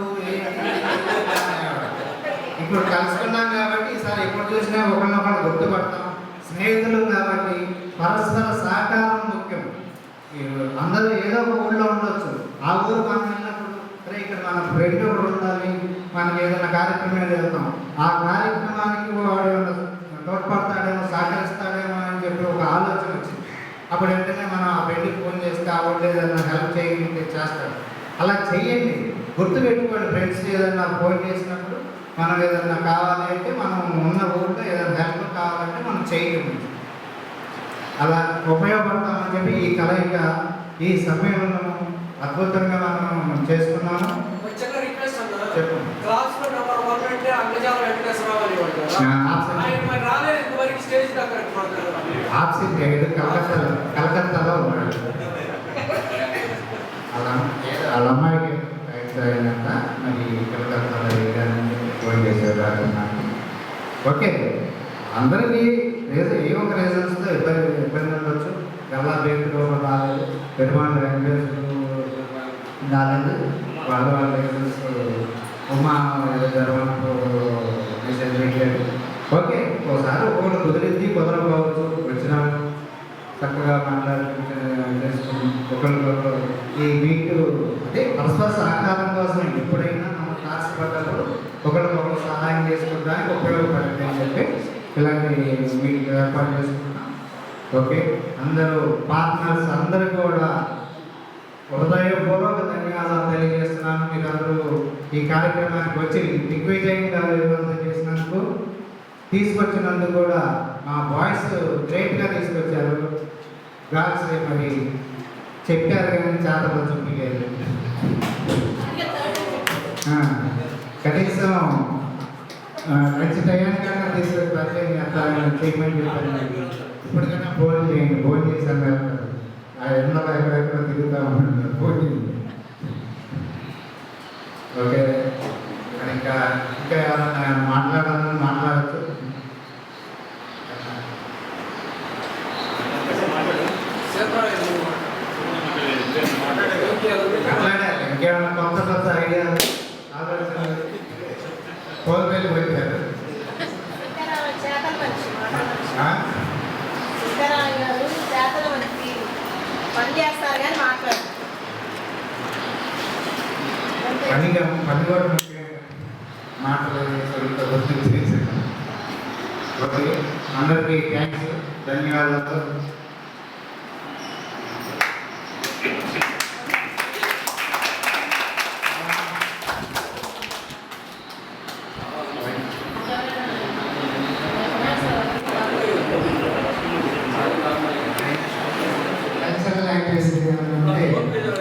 ఇప్పుడు కలుసుకున్నాం కాబట్టి ఈసారి ఎప్పుడు చూసినా ఒకరినొకరు గుర్తుపడతాం. స్నేహితులు కాబట్టి పరస్పర సహకారం ముఖ్యం. అందరూ ఏదో ఒక ఊళ్ళో ఉండొచ్చు, ఆ ఊరు మనం వెళ్ళినప్పుడు ఇక్కడ మన ఫ్రెండ్ ఒకటి ఉండాలి, మనకి ఏదైనా కార్యక్రమం వెళ్తాం, ఆ కార్యక్రమానికి వాడు తోడ్పడతాడేమో సహకరిస్తాడేమో అని చెప్పి ఒక ఆలోచన వచ్చింది. అప్పుడు వెంటనే మనం ఆ ఫ్రెండ్కి ఫోన్ చేస్తే ఆ వాళ్ళు ఏదైనా హెల్ప్ చేయగలిగితే చేస్తాడు. అలా చెయ్యండి, గుర్తుపెట్టుకోండి. ఫ్రెండ్స్ ఏదైనా ఫోన్ చేసినప్పుడు మనం ఏదైనా కావాలి అంటే మనం ఉన్న ఊళ్ళో ఏదైనా హెల్ప్ కావాలంటే మనం చేయగలం. అలా ఉపయోగపడతామని చెప్పి ఈ కలయిక ఈ సమ్మేళనం అద్భుతంగా మనం చేసుకున్నాము. చెప్పు. కలకత్తాలో ఉన్నాడు. వాళ్ళ అమ్మాయికి అయినంత మరి కలకత్తాలో ఫోన్ చేశారు రాకున్నాను. ఓకే, అందరికీ ఏ ఒక రీజన్స్తో ఇబ్బంది ఉండొచ్చు. గల్లా బేకరీలో రాలేదు, పెరుమాళ్ళ వెంకటేశ్వరు రాలేదు, వాళ్ళ రీజన్స్ ఉమా జరగడంతో మెసేజ్ పెట్టాడు. ఓకే, ఒకసారి ఒకళ్ళు కుదిరింది, కుదరకపోవచ్చు. వచ్చిన చక్కగా చేసుకుని ఒకళ్ళు ఈ వీక్ అదే పరస్పర సహకారం కోసం ఎప్పుడైనా మనం ఆశపడ్డప్పుడు ఒకరికొకరు సహాయం చేసుకోవడానికి ఉపయోగపడుతుంది అని చెప్పి ఇలాంటి మీకు ఏర్పాటు చేసుకుంటున్నాం. ఓకే, అందరూ పార్ట్నర్స్ అందరూ కూడా హృదయపూర్వక ధన్యవాదాలు తెలియజేస్తున్నాను. మీరందరూ ఈ కార్యక్రమానికి వచ్చి దిగ్విజయంగా విజయవంతం చేసినందుకు, తీసుకొచ్చినందుకు కూడా మా బాయ్స్ గ్రేట్గా తీసుకొచ్చారు. గాల్స్ మరి చెప్పారు కానీ చేతలో చూపించారు. కనీసం మంచి టయానికన్నా తీసుకొచ్చి పరిచయం చేస్తారని ట్రీట్మెంట్ చెప్పారు. ఇప్పటికైనా ఫోన్ చేయండి, ఫోన్ చేశాను వెళ్తారు. ఆ ఎండలో ఎక్కడెక్కడ తిరుగుతూ ఉంటారు, ఫోన్ చేయండి. ఓకే, మరి ఇంకా ఎవరైనా మాట్లాడచ్చు. మాట్లాడాలి ఇంకేమైనా కొత్త ఐడియా ఆలోచన కోల్పేలు పోయిపోయారు. పని చేస్తారు కానీ మాట్లాడారు. పని కూడా మాటలు చేశాను. ఓకే, అందరికీ థ్యాంక్స్, ధన్యవాదాలు. కల్చరల్ యాక్టివిటీస్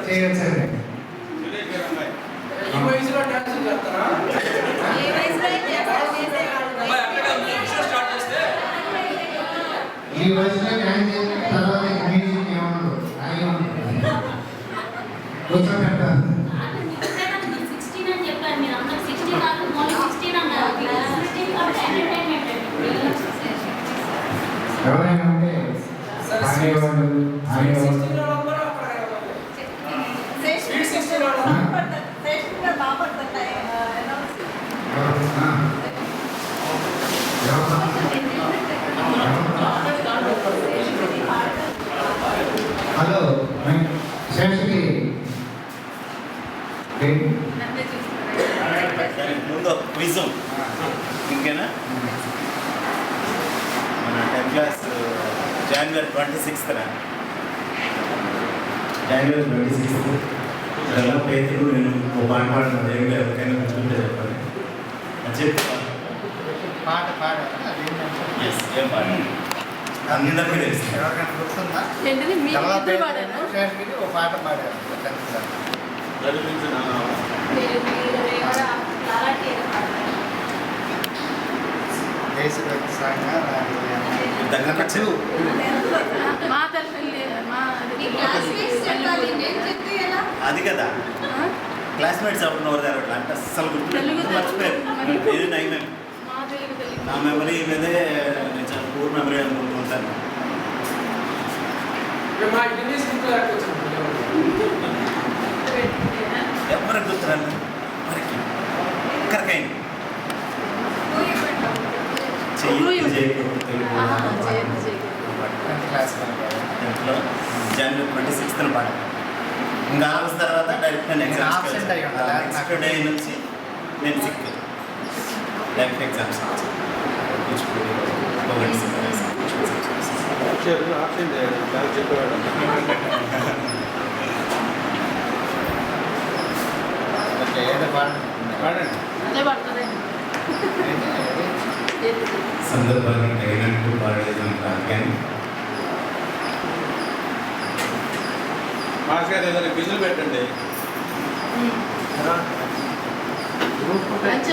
చేయొచ్చండి. ఈ వయసులో డాన్స్ చేస్తారా? ఈ వయసులో డ్యాన్స్ చేసిన తర్వాత మ్యూజిక్ ఏమన్నారు అని కూర్చోబెట్టారు. ఎవరైనా ఉంటే ఆడేవాళ్ళు హలో శేషకి ముందు క్విజ్ ఇంకేనా? మన 10th class January 26th January 26th ఎలా పేరు నేను ఒక పాట పాడిన దేవుడు ఎవరికైనా గుర్తుంటే చెప్పాలి అని చెప్పి పాట ఎస్ ఏం పాట అందరికీ తెలుసు. ఎవరికైనా గుర్తుందా? ఏంటిది మీ ఇద్దరు పాడారు? శేషకి ఒక పాట పాడారు. దేశభక్తి సాంగ్ మా తల్లి అది కదా క్లాస్మేట్స్ అవుతున్నారు అట్లా అంటే అస్సలు గుర్తు మర్చిపోయారు. ఇది నైమే నా మెమరీ మీదే నేను చాలా పూర్ మెమరీ అనుకుంటాను. మా ఇంగ్లీష్ ఎవరికి గుర్తురాను మరికి ఎక్కడికైనా January 26th పాట. ఇంకా ఆగస్ట్ తర్వాత డైరెక్ట్ నేను ఎగ్జామ్స్ నెక్స్ట్ డే నుంచి నేను సిక్ డైరెక్ట్ ఎగ్జామ్స్ సందర్భాన్ని తగినట్టు పాడలేదు కానీ మాస్ గారు ఏదైనా బిజులు పెట్టండి. Thank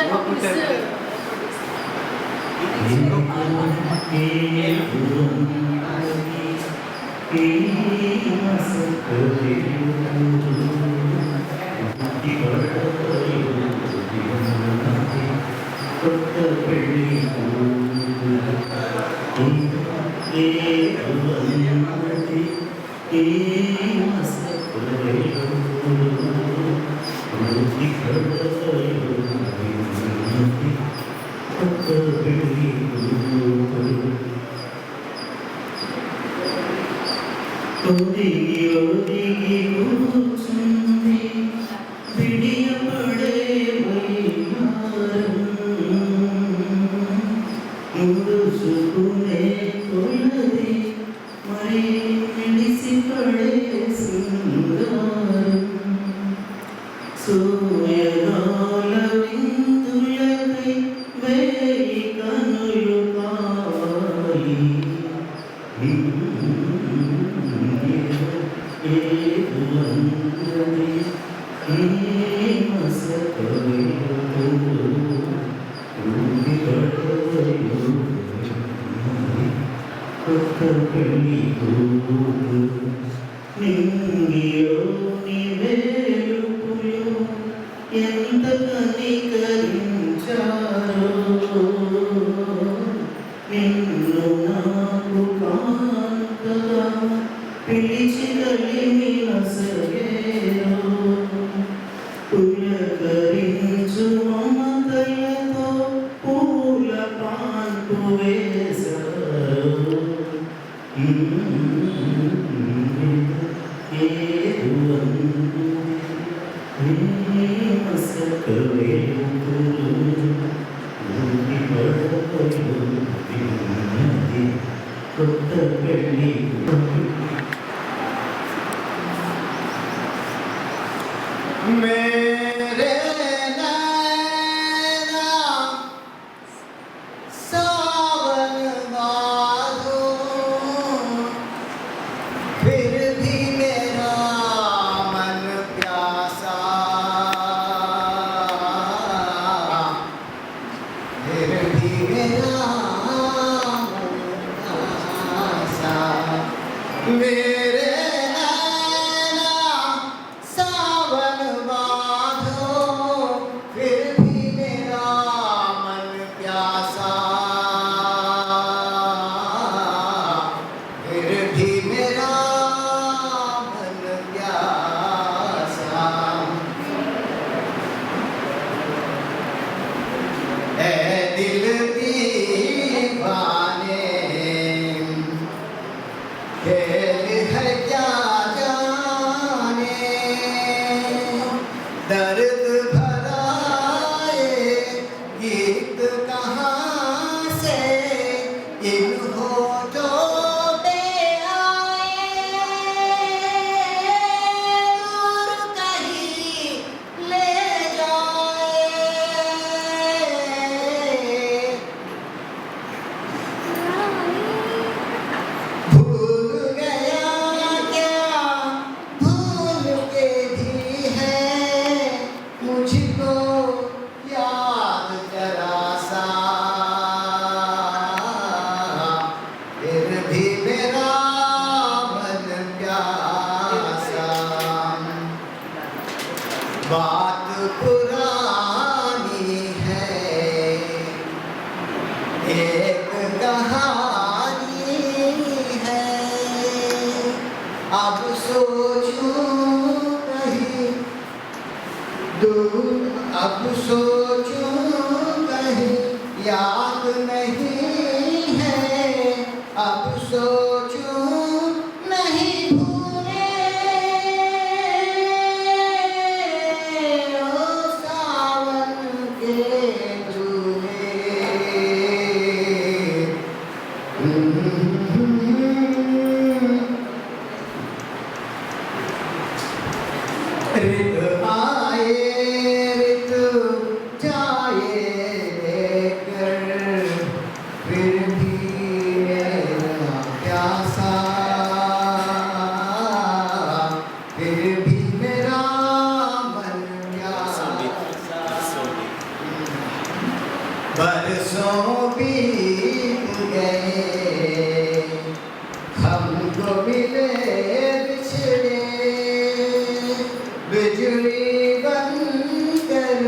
you. కనికరించారో నిన్ను నాకు కాంతగా పిలిచి కలిమి నసగేరో పులకరించు మమతలతో పూల పాన్పు వేశారో కొత్త పెళ్ళి मेरे नैना सावन माधो फिर भी मेरा मन प्यासा फिर भी मेरा मन प्यासा मेरे सावन बांधो फिर भी मेरा मन प्यासा फिर भी मेरा मन प्यासा ऐ दिल दीवाने खेल है क्या दर्द भराए गीत कहाँ से इन होठों पे आए दूर कहीं ले जाए भूल गया क्या भूल के भी है मुझको याद जरा सा फिर भी मेरा मन प्यासा बात पुरानी है एक कहानी है अब सोचूं कहीं दूर अब सोचूं कहीं याद नहीं है अब सोचूं नहीं भूले ओ सावन के झूले ऋतु आए ऋतु जाए लेकर फिर भी मेरा प्यासा फिर भी मेरा मन प्यासा बरसों बीत गए हमको मिले बिछड़े बिजली बनकर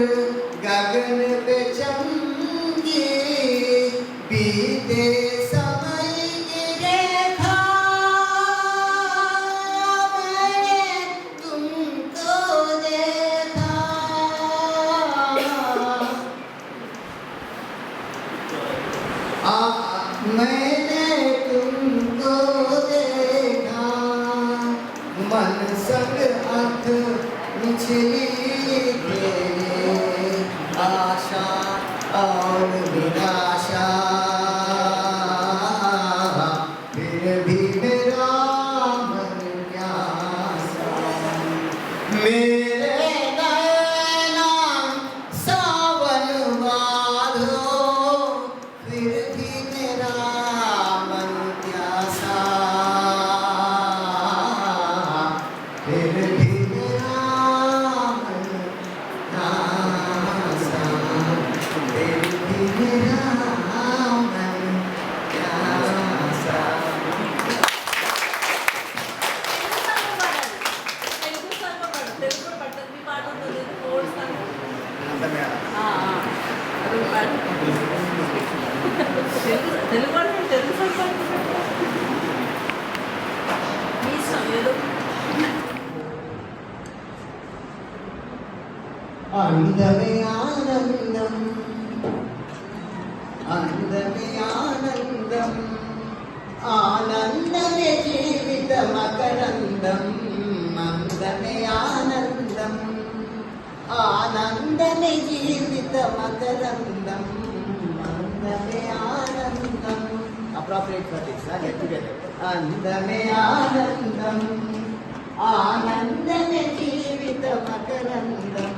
गगन पे चमकी बीते समय की रेखा मैंने तुमको देखा मैंने तुमको देखा मन संग हाथ निचली तेरे आशा और निराशा फिर भी मेरा मन प्यासा मेरे नैना सावन बांधो फिर भी मेरा అందమే తెలుగు అంటే తెలుసు మీ ఇష్టం ఏదో అందమే ఆనందం అందమే ఆనందం ఆనందమే జీవిత మకరందం అందమే ఆనందం ఆనందమే జీవిత మకరందం అందమే ఆనందం appropriate for this get together అందమే ఆనందం ఆనందమే జీవిత మకరందం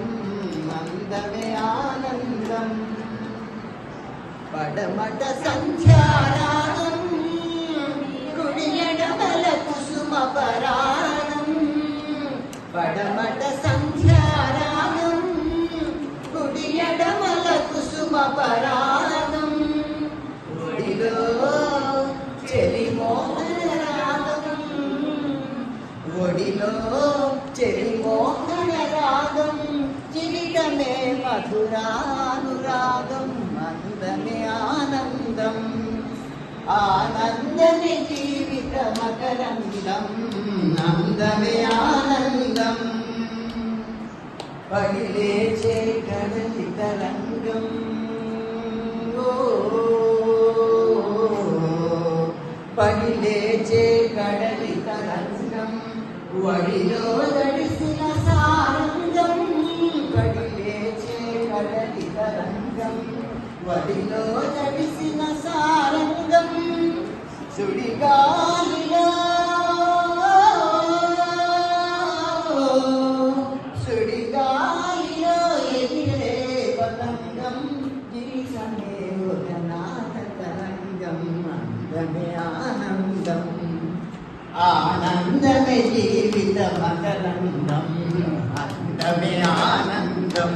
అందమే ఆనందం పడమట సంధ్యారాగం కుడియడమల కుసుమ పరాణం పడమట సంధ్యారాగం కుడియడమల కుసుమ పరాణం ఒడిలో చెలి మోహన రాగం ఒడిలో చెలి మోహన రాగం జీవితమే మధురానురాగం అందమే ఆనందం ఆనందమే జీవిత మకరందం అందమే ఆనందం పగిలేచే కడలి తరంగం పగిలేచే కడలి తరంగం వడిలో దడిసిన సారంగం పగిలేచే కడలి తరంగం వడిలో దడిసిన సారంగం సుడిగాలిలో సుడిగాలిలో ఎగిరే పతంగం గిరిసమే నాథ తరంగం అందమే ఆనందం ఆనందమే జీవిత మకరందం అందమే ఆనందం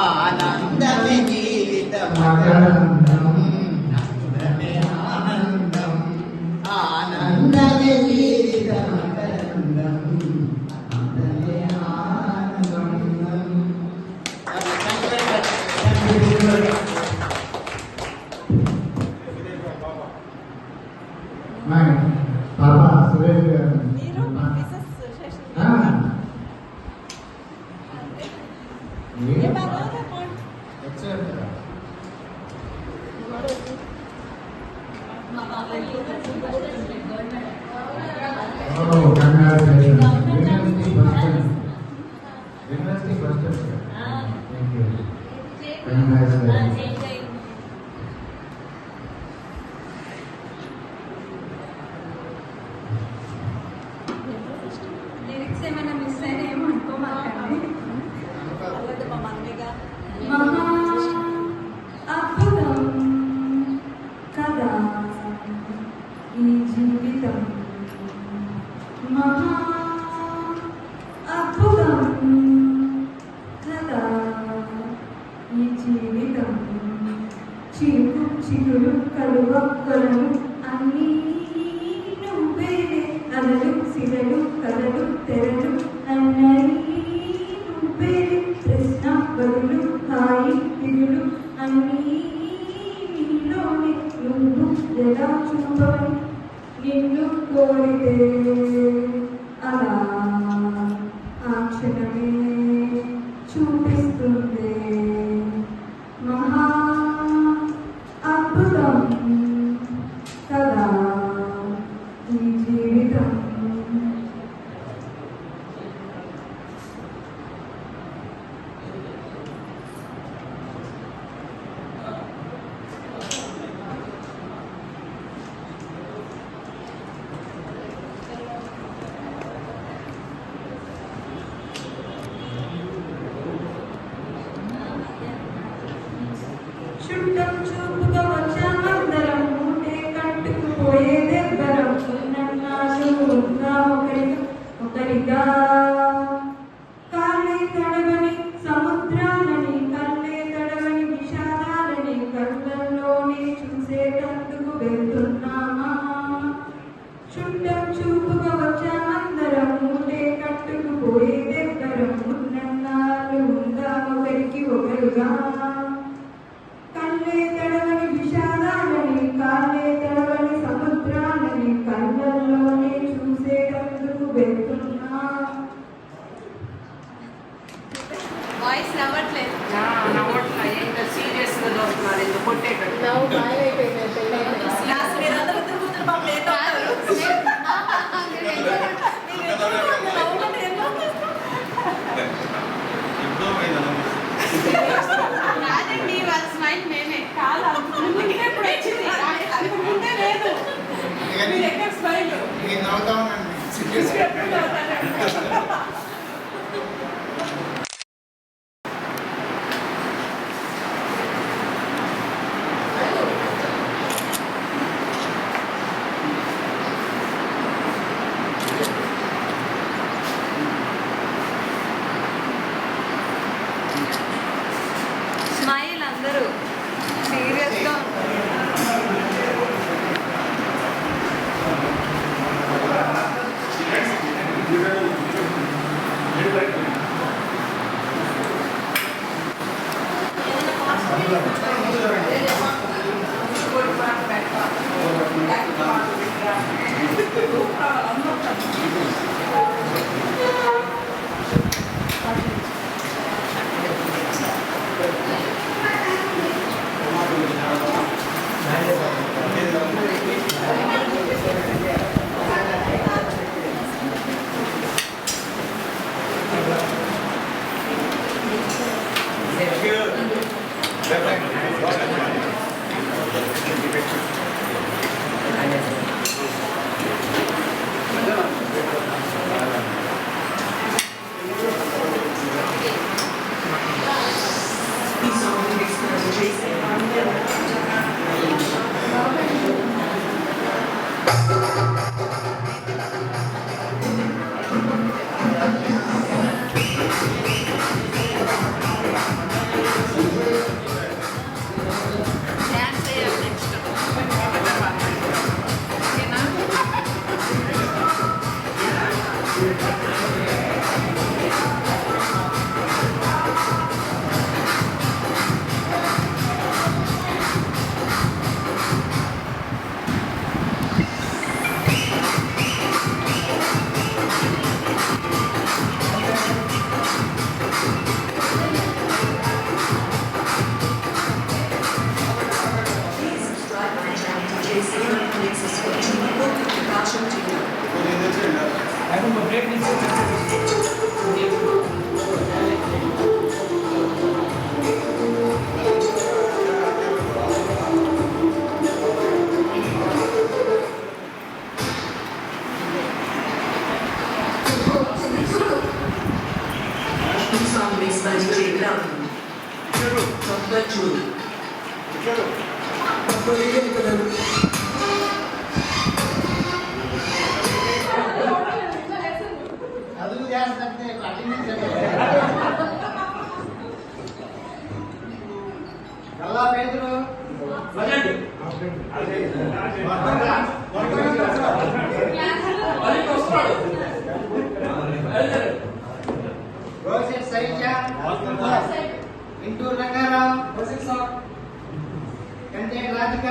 ఆనందమే జీవిత మకరందం అందమే ఆనందం ఆనందమే జీవిత మకరందం అందమే ఆనందం పాపా సురేష్ గారు యూనివర్సిటీ ఫస్ట్ లిరిక్స్ ఏమైనా మిస్ అయినా ఏమనుకోమాకండి. మా మమ్మీగా మహా అద్భుతం కదా ఈ జీవితం మహా అద్భుతం కదా ఈ జీవితం చిరుకు చిరులు కలువక్కలను అన్నీ నువ్వేలే అలలు సిరలు కలలు తెరలు అన్నీ నువ్వేలే ప్రశ్న బదులు హాయి తిరులు అన్నీ నీలోనే నువ్వు ఎలా చూపని నిన్ను కోరితే అలా ఆ క్షణమే చూపిస్తుంది మహా అద్భుతం కదా ఈ జీవితం చుట్టం చూపుగా వచ్చామందరం ఉంటే కట్టుకుపోయేదెవ్వరం నన్నాళ్ళు ఉందా ఒకరిగా కాళ్ళే తడవని సముద్రాలని కళ్ళే తడవని విషాదాలని కళ్ళల్లోనే చూసేటందుకు వెళ్తున్నామా చుట్టం చూపుగా వచ్చామందరం ఉంటే కట్టుకుపోయేదెవ్వరం ఉన్నన్నాళ్ళు ఉందా ఒకరికి నవ్వుతా ఉన్నాను స్మైల్ అందరూ సీరియస్గా చదువు చేస్తుంటే కల్లా పేదరు రోషిత్ సైజ ఇంటూరు రంగారావు కంటే రాధిక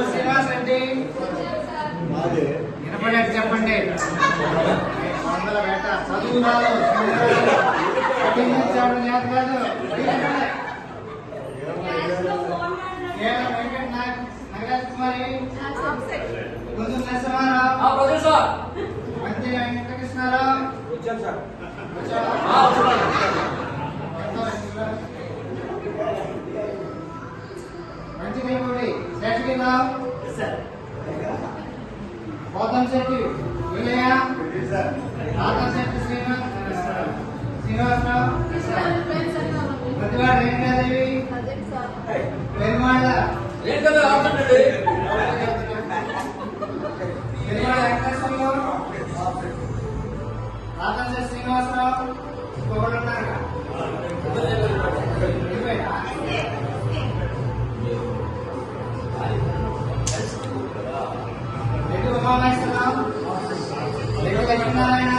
శ్రీనివాస్ రెడ్డి వినపడేది చెప్పండి వందల వేట చదువు రాదు కాదు నగరాజ్ కుమారి గుండు నరసింహారావు మంత్రి వెంకటకృష్ణారావు మంచి దేవుడి శేషగిరిరావు గౌతమ్ శెట్టి విలయ గౌతమ్ శెట్టి శ్రీనివాసరావు ప్రతివాడు రేణుకాదేవి పెరుమాళ్ళ వెంకటేశ్వరరావు గౌతమ్ శెట్టి శ్రీనివాసరావు ఒకడున్నారు ఉమామేశ్వరరావు లక్ష్మీనారాయణ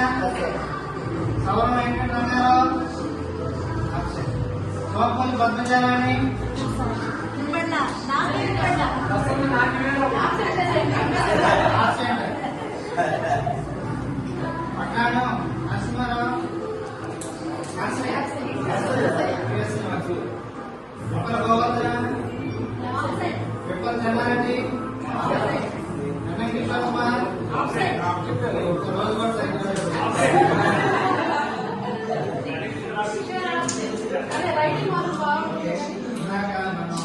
సౌర వెంకటరామారావు సోపల్లి పద్మజారాణి పట్టాడు నరసింహారావు విప్పల గోవర్ధన విప్పల చంద్రారెడ్డి కిషోర్ కుమార్ రోజు ఇందాక మనం